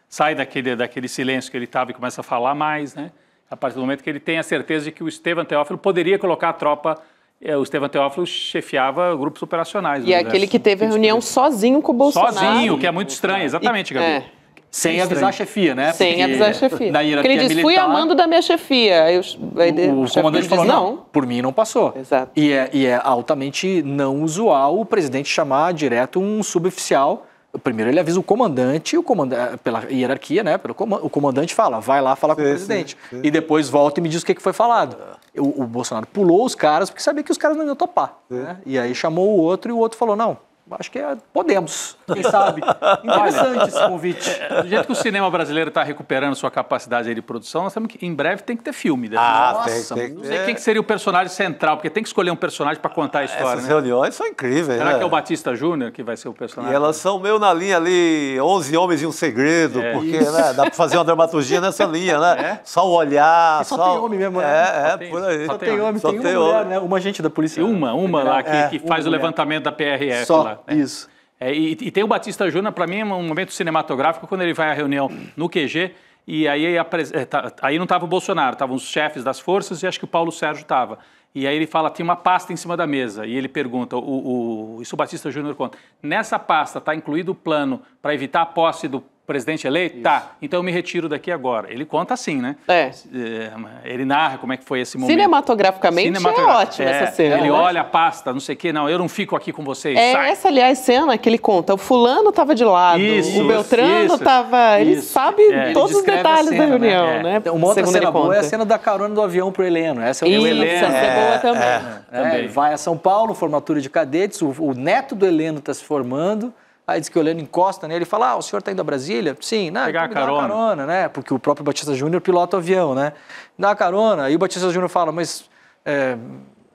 sai daquele silêncio que ele estava e começa a falar mais, né? A partir do momento que ele tem a certeza de que o Estevam Teófilo poderia colocar a tropa. O Estevam Teófilo chefiava grupos operacionais. E é aquele que teve a reunião sozinho com o Bolsonaro. Sozinho, que é muito estranho, exatamente, Gabi. Sem avisar a chefia, né? Sem avisar a chefia. Na hierarquia Porque ele disse, militar, fui a mando da minha chefia. Aí o comandante falou, não, por mim não passou. Exato. E é altamente não usual o presidente chamar direto um suboficial. Primeiro ele avisa o comandante, pela hierarquia, né? O comandante fala, vai lá falar com o presidente. Sim. E depois volta e me diz o que foi falado. O Bolsonaro pulou os caras porque sabia que os caras não iam topar. Né? E aí chamou o outro e o outro falou, não, acho que podemos, quem sabe. Interessante esse convite. Do jeito que o cinema brasileiro está recuperando sua capacidade de produção, nós temos que, em breve, tem que ter filme. Nossa, não sei quem que seria o personagem central, porque tem que escolher um personagem para contar a história. Essas reuniões são incríveis, Será que é o Batista Júnior que vai ser o personagem? E elas são meio na linha ali, 11 Homens e um Segredo, porque né, dá para fazer uma dramaturgia nessa linha, né? Só o olhar, só tem homem mesmo, né? Por aí. Só tem homem, tem uma mulher, né? Uma agente da polícia. Uma lá que faz o levantamento da PRF só. lá. Isso. E tem o Batista Júnior, para mim, é um momento cinematográfico, quando ele vai à reunião no QG, e aí não estava o Bolsonaro, estavam os chefes das forças e acho que o Paulo Sérgio estava. E aí ele fala, tem uma pasta em cima da mesa, e ele pergunta, isso o Batista Júnior conta, nessa pasta está incluído o plano para evitar a posse do presidente eleito? Isso. Tá, então eu me retiro daqui agora. Ele conta assim, né? Ele narra como é que foi esse momento. Cinematograficamente é ótima essa cena. Ele olha a pasta, não sei o quê, não, eu não fico aqui com vocês. Sai. Essa, aliás, cena que ele conta, o fulano estava de lado, o Beltrano estava... Ele sabe todos os detalhes da reunião, né? Uma outra cena boa é a cena da carona do avião pro Heleno. Essa é o Heleno. Essa é boa também. Ele vai a São Paulo, formatura de cadetes, o neto do Heleno está se formando. Aí diz que o Heleno encosta nele e fala, o senhor está indo a Brasília? Sim, né? Pegar então dá uma carona, né? Porque o próprio Batista Júnior pilota o avião, né? Dá uma carona. Aí o Batista Júnior fala, mas...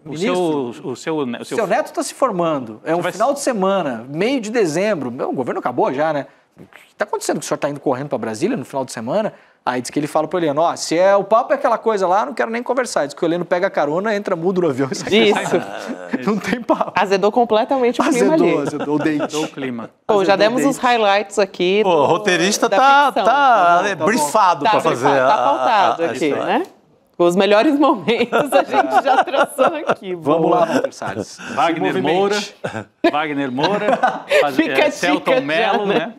o seu neto está se formando. É um final de semana, meio de dezembro. O governo acabou já, né? O que está acontecendo? Que o senhor está indo correndo para Brasília no final de semana? Aí diz que ele fala pro Heleno, se o papo é aquela coisa lá, não quero nem conversar. Diz que o Heleno pega a carona, entra mudo no avião e sai. Isso. Não tem papo. Azedou completamente o clima ali. Azedou o dente. Azedou o clima. Pô, já demos os highlights aqui. O roteirista tá brifado para fazer. Tá pautado aqui, né? Os melhores momentos a gente já trouxe aqui. Vamos lá, Walter Salles. Wagner Moura, Celton Mello, né?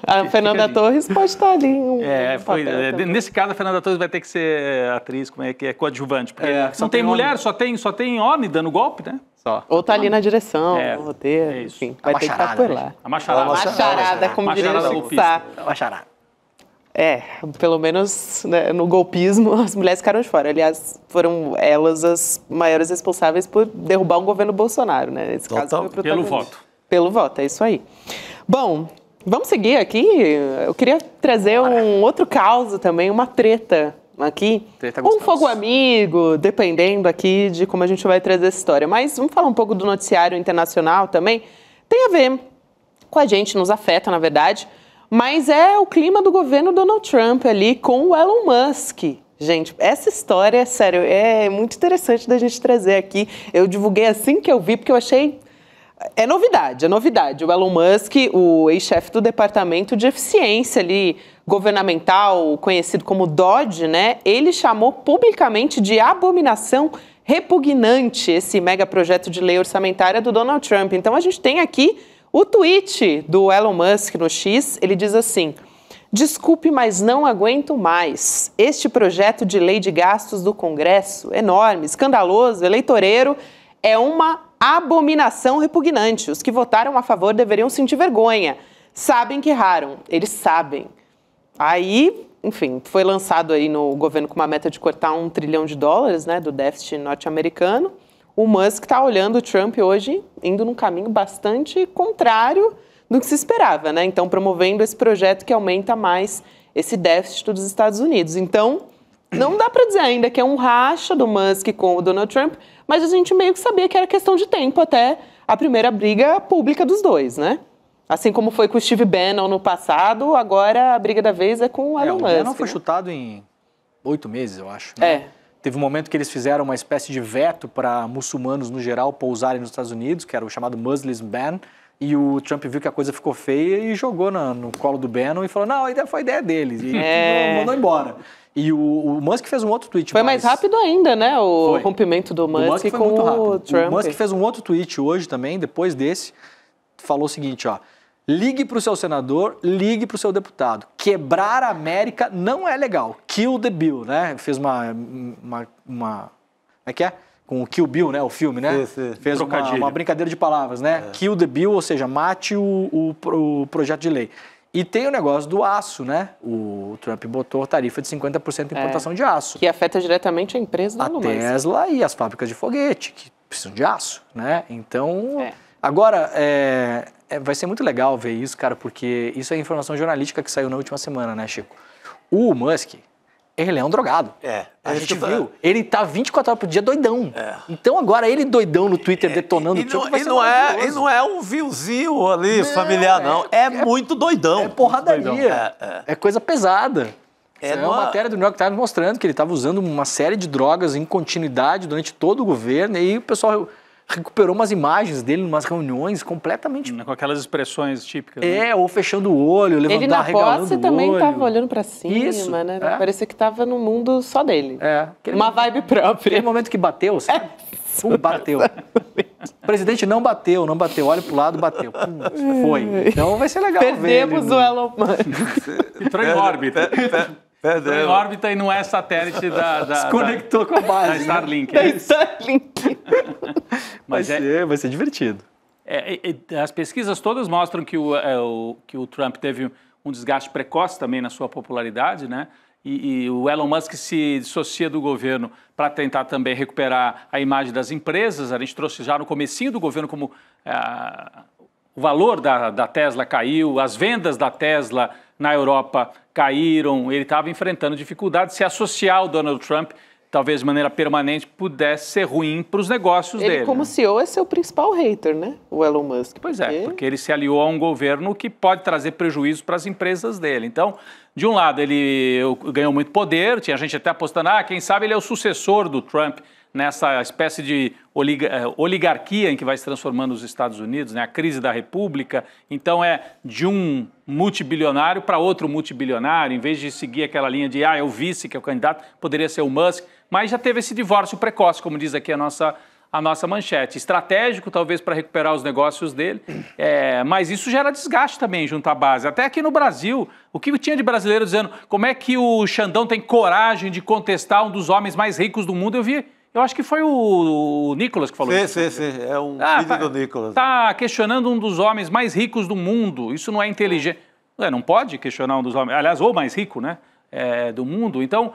A Fernanda Torres pode estar ali. Nesse caso, a Fernanda Torres vai ter que ser atriz, como é que é, coadjuvante, porque não tem mulher, só tem homem dando golpe, né? Só. Ou tá ali na direção, no roteiro, enfim. Vai ter que estar por lá. A macharada, como diria o Chico Sá. A macharada. Pelo menos né, no golpismo, as mulheres ficaram de fora. Aliás, foram elas as maiores responsáveis por derrubar um governo Bolsonaro, né? Nesse caso, foi o protagonista. Pelo voto. Pelo voto, é isso aí. Bom, vamos seguir aqui. Eu queria trazer um outro caso também, uma treta aqui. Um fogo amigo, dependendo aqui de como a gente vai trazer essa história. Mas vamos falar um pouco do noticiário internacional também. Tem a ver com a gente, nos afeta, na verdade. Mas é o clima do governo Donald Trump ali com o Elon Musk. Gente, essa história, sério, é muito interessante da gente trazer aqui. Eu divulguei assim que eu vi, porque eu achei... É novidade. O Elon Musk, o ex-chefe do Departamento de Eficiência ali, governamental, conhecido como DOGE, né? Ele chamou publicamente de abominação repugnante esse mega projeto de lei orçamentária do Donald Trump. Então, a gente tem aqui o tweet do Elon Musk no X, ele diz assim: desculpe, mas não aguento mais. Este projeto de lei de gastos do Congresso, enorme, escandaloso, eleitoreiro, é uma abominação repugnante. Os que votaram a favor deveriam sentir vergonha. Sabem que erraram, eles sabem. Aí, enfim, foi lançado aí no governo com uma meta de cortar $1 trilhão, né, do déficit norte-americano. O Musk está olhando o Trump hoje indo num caminho bastante contrário do que se esperava, né? Então, promovendo esse projeto que aumenta mais esse déficit dos Estados Unidos. Então, não dá para dizer ainda que é um racha do Musk com o Donald Trump, mas a gente meio que sabia que era questão de tempo até a primeira briga pública dos dois, né? Assim como foi com o Steve Bannon no passado, agora a briga da vez é com o Elon Musk. O Bannon foi chutado em 8 meses, eu acho. Né? Teve um momento que eles fizeram uma espécie de veto para muçulmanos, no geral, pousarem nos Estados Unidos, que era o chamado Muslim Ban, E o Trump viu que a coisa ficou feia e jogou no colo do Bannon e falou, não, a ideia foi a ideia deles. E mandou embora. E o Musk fez um outro tweet. Foi mais rápido ainda, né? O rompimento do Musk com o Trump. O Musk fez um outro tweet hoje também, depois desse, falou o seguinte, ó. Ligue para o seu senador, ligue para o seu deputado. Quebrar a América não é legal. Kill the Bill, né? Fez como é que é? Com o Kill Bill, né? O filme, né? Sim. Fez uma brincadeira de palavras, né? Kill the Bill, ou seja, mate o projeto de lei. E tem o negócio do aço, né? O Trump botou tarifa de 50% de importação de aço. Que afeta diretamente a empresa do Elon Musk. A Tesla e as fábricas de foguete, que precisam de aço, né? Então, agora, vai ser muito legal ver isso, cara, porque isso é informação jornalística que saiu na última semana, né, Chico? O Musk, ele é um drogado. A gente viu. Ele tá 24 horas por dia doidão. Então agora ele doidão no Twitter detonando o Trump vai ser e não é um viozinho ali familiar, não. É muito doidão. É porradaria. É coisa pesada. É uma matéria do New York Times mostrando que ele estava usando uma série de drogas em continuidade durante todo o governo. E aí o pessoal recuperou umas imagens dele em umas reuniões completamente... Com aquelas expressões típicas. Né? Ou fechando o olho, levantando, ele na regalando posse o também olho. estava olhando para cima, Isso, né? Parecia que estava no mundo só dele. Uma vibe própria. Aquele momento que bateu, sabe? Bateu. O presidente não bateu. Olha pro lado, bateu. Foi. Então vai ser legal ver ele. Perdemos o Elon Musk. Entrou em órbita. Entrou em órbita e não é satélite se conectou com a base. Da Starlink. Mas vai ser divertido. As pesquisas todas mostram que o Trump teve um desgaste precoce também na sua popularidade, né? E o Elon Musk se dissocia do governo para tentar também recuperar a imagem das empresas. A gente trouxe já no comecinho do governo como o valor da Tesla caiu, as vendas da Tesla na Europa caíram, ele estava enfrentando dificuldades. Se associar ao Donald Trump, talvez de maneira permanente, pudesse ser ruim para os negócios dele. Ele, como CEO, é seu principal hater, né? O Elon Musk. Pois é, porque ele se aliou a um governo que pode trazer prejuízo para as empresas dele. Então, de um lado, ele ganhou muito poder, tinha gente até apostando, quem sabe ele é o sucessor do Trump nessa espécie de oligarquia em que vai se transformando os Estados Unidos, né? A crise da República. Então é de um multibilionário para outro multibilionário, em vez de seguir aquela linha de é o vice, que é o candidato, poderia ser o Musk, mas já teve esse divórcio precoce, como diz aqui a nossa manchete. Estratégico, talvez, para recuperar os negócios dele, mas isso gera desgaste também junto à base. Até aqui no Brasil, o que tinha de brasileiro dizendo como é que o Xandão tem coragem de contestar um dos homens mais ricos do mundo, eu acho que foi o Nicolas que falou isso. Sim. É um vídeo do Nicolas. Está questionando um dos homens mais ricos do mundo. Isso não é inteligente. Não pode questionar um dos homens. Aliás, o mais rico, né? Do mundo. Então,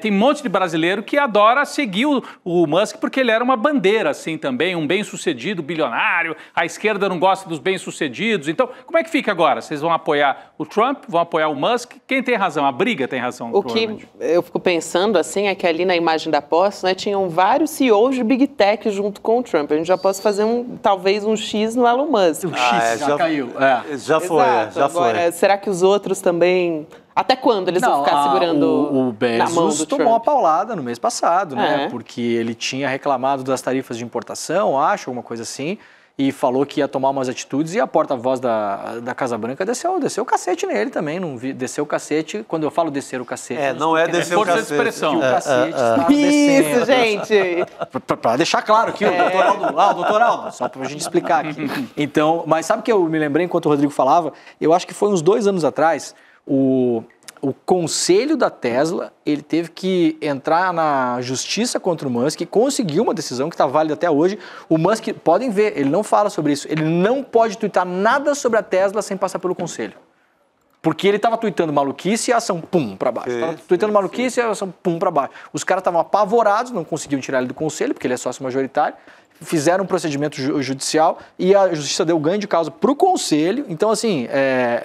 tem um monte de brasileiro que adora seguir o Musk porque ele era uma bandeira, assim, também, um bem-sucedido bilionário. A esquerda não gosta dos bem-sucedidos. Então, como é que fica agora? Vocês vão apoiar o Trump? Vão apoiar o Musk? Quem tem razão? A briga tem razão. O que eu fico pensando, assim, é que ali na imagem da posse, né, tinham vários CEOs de Big Tech junto com o Trump. A gente já pode fazer talvez um X no Elon Musk. O X já caiu. Já foi. Agora, será que os outros também... Até quando eles vão ficar segurando o Bezos na mão do Trump? Tomou uma paulada no mês passado, né? Porque ele tinha reclamado das tarifas de importação, alguma coisa assim, e falou que ia tomar umas atitudes, e a porta-voz da Casa Branca desceu o cacete nele também, desceu o cacete. Quando eu falo descer o cacete... não é descer o cacete. Força de expressão. O cacete está descendo. Isso, gente! Para deixar claro aqui, o doutor Aldo, só para a gente explicar aqui. Então, mas sabe o que eu me lembrei enquanto o Rodrigo falava? Eu acho que foi uns 2 anos atrás... O conselho da Tesla, ele teve que entrar na justiça contra o Musk, conseguiu uma decisão que está válida até hoje. O Musk, podem ver, ele não fala sobre isso, ele não pode tuitar nada sobre a Tesla sem passar pelo conselho. Porque ele estava tuitando maluquice e a ação, pum, para baixo. Estava tuitando maluquice e a ação, pum, para baixo. Os caras estavam apavorados, não conseguiam tirar ele do conselho, porque ele é sócio majoritário. Fizeram um procedimento judicial e a justiça deu ganho de causa para o conselho. Então, assim,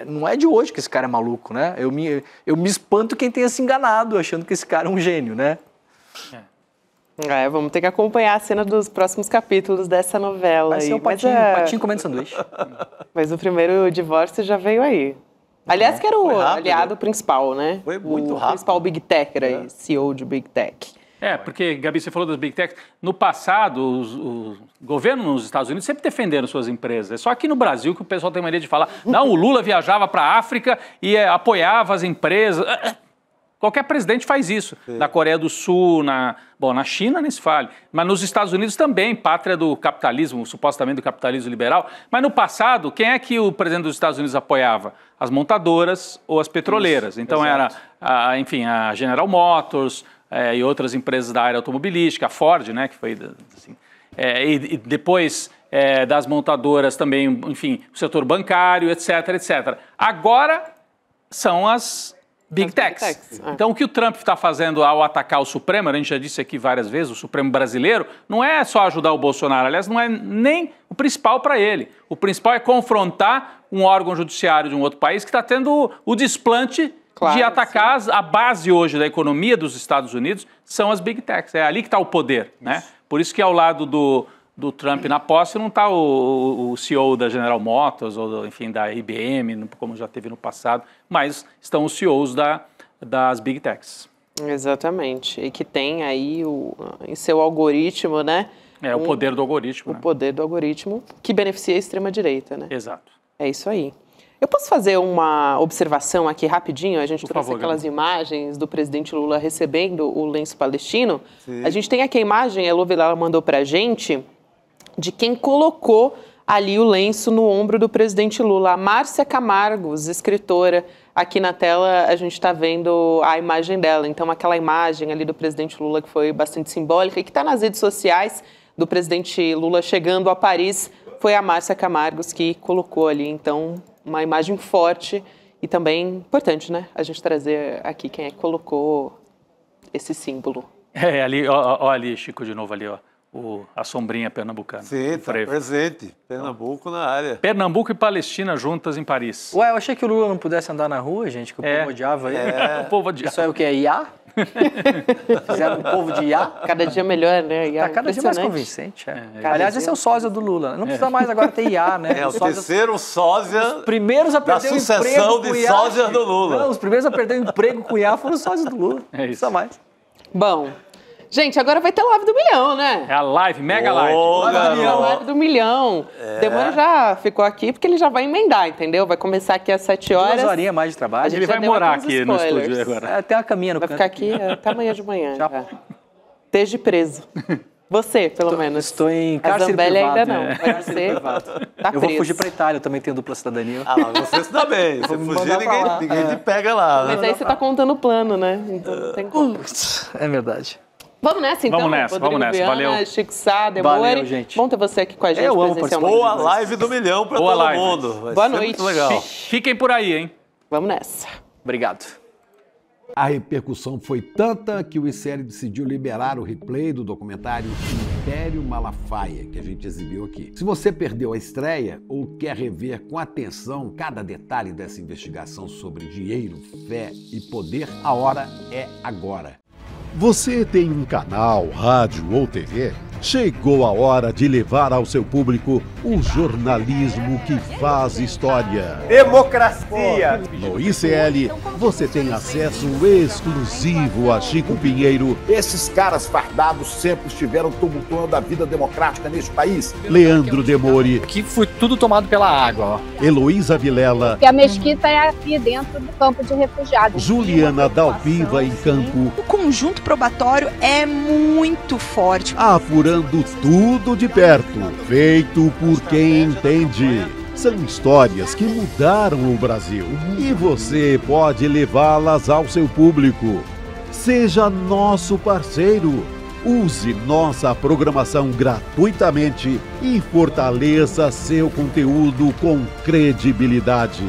não é de hoje que esse cara é maluco, né? Eu me espanto quem tenha se enganado achando que esse cara é um gênio, né? Vamos ter que acompanhar a cena dos próximos capítulos dessa novela. Vai ser o patinho comendo sanduíche. Mas o primeiro divórcio já veio aí. Aliás, que era o aliado principal, né? Foi muito rápido. O principal Big Tech, era CEO de Big Tech. Porque, Gabi, você falou das Big Techs. No passado, o governo nos Estados Unidos sempre defenderam suas empresas. É só aqui no Brasil que o pessoal tem mania de falar, não, o Lula viajava para a África e apoiava as empresas. Qualquer presidente faz isso. Na Coreia do Sul, na China nem se fale. Mas nos Estados Unidos também, pátria do capitalismo, supostamente do capitalismo liberal. Mas no passado, quem é que o presidente dos Estados Unidos apoiava? As montadoras ou as petroleiras. Então era, a General Motors e outras empresas da área automobilística, a Ford, né, que foi assim. E depois das montadoras também, enfim, o setor bancário, etc, etc. Agora são as Big Techs. Então, o que o Trump está fazendo ao atacar o Supremo, a gente já disse aqui várias vezes, o Supremo brasileiro, não é só ajudar o Bolsonaro, aliás, não é nem o principal para ele. O principal é confrontar um órgão judiciário de um outro país que está tendo o desplante de atacar a base hoje da economia dos Estados Unidos, são as Big Techs. É ali que está o poder, né? Por isso que ao lado do Trump na posse não está o CEO da General Motors ou, enfim, da IBM, como já teve no passado, mas estão os CEOs das Big Techs. Exatamente. E que tem aí em seu algoritmo, né? O poder do algoritmo. O poder do algoritmo que beneficia a extrema-direita, né? Exato. É isso aí. Eu posso fazer uma observação aqui rapidinho? A gente trouxe aquelas imagens do presidente Lula recebendo o lenço palestino. Sim. A gente tem aqui a imagem, a Elô Vilela mandou pra gente, de quem colocou ali o lenço no ombro do presidente Lula. A Márcia Camargos, escritora. Aqui na tela a gente está vendo a imagem dela. Então, aquela imagem ali do presidente Lula que foi bastante simbólica e que está nas redes sociais do presidente Lula chegando a Paris, foi a Márcia Camargos que colocou ali. Então, uma imagem forte e também importante, né? A gente trazer aqui quem é que colocou esse símbolo. Ali, ó ali, Chico, de novo ali, ó. A sombrinha pernambucana. Sim, está presente. Pernambuco na área. Pernambuco e Palestina juntas em Paris. Ué, eu achei que o Lula não pudesse andar na rua, gente, que o povo odiava ele. O povo odiava. Isso é o que? IA? Fizeram um povo de IA? Cada dia melhor, né? IA cada dia mais convincente. Aliás, esse é o sósia do Lula. Não precisa mais agora ter IA, né? O terceiro sósia os primeiros a perder da sucessão de sósias do Lula. Não, os primeiros a perder o emprego com IA foram os sósias do Lula. É isso. Não precisa mais. Bom, gente, agora vai ter live do milhão, né? É a live, mega live. Live do milhão. Demônio já ficou aqui porque ele já vai emendar, entendeu? Vai começar aqui às 7 horas. 2 horinhas mais de trabalho. Ele vai morar aqui no estúdio agora. Tem uma caminha no canto. Vai ficar aqui até amanhã de manhã. Já. Esteja preso. Você, pelo menos. Estou em cárcere privado. Ainda não. Vai ser. Tá eu vou fugir para Itália, eu também tenho dupla cidadania. Você se dá bem. Se fugir, ninguém te pega lá. Mas aí você tá contando o plano, né? Então não tem como. É verdade. Vamos nessa, então. Vamos nessa. Valeu. Chico Sá, Demore. Valeu, gente. Bom ter você aqui com a gente. Eu amo participar. Boa live do milhão para todo mundo. Boa noite. Muito legal. Fiquem por aí, hein? Vamos nessa. Obrigado. A repercussão foi tanta que o ICL decidiu liberar o replay do documentário Império Malafaia, que a gente exibiu aqui. Se você perdeu a estreia ou quer rever com atenção cada detalhe dessa investigação sobre dinheiro, fé e poder, a hora é agora. Você tem um canal, rádio ou TV? Chegou a hora de levar ao seu público o jornalismo que faz história. Democracia! No ICL, você tem acesso exclusivo a Chico Pinheiro. Esses caras fardados sempre estiveram tumultuando a vida democrática neste país. Leandro Demore. Aqui foi tudo tomado pela água, ó. Heloísa Vilela. Que a mesquita é aqui dentro do campo de refugiados. Juliana Dalpiva em campo. O conjunto probatório é muito forte. Apurando tudo de perto, feito por quem entende. São histórias que mudaram o Brasil e você pode levá-las ao seu público. Seja nosso parceiro. Use nossa programação gratuitamente e fortaleça seu conteúdo com credibilidade.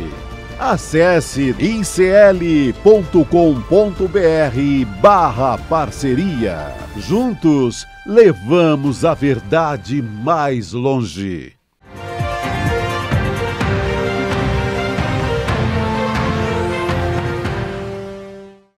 Acesse icl.com.br/parceria. Juntos, levamos a verdade mais longe.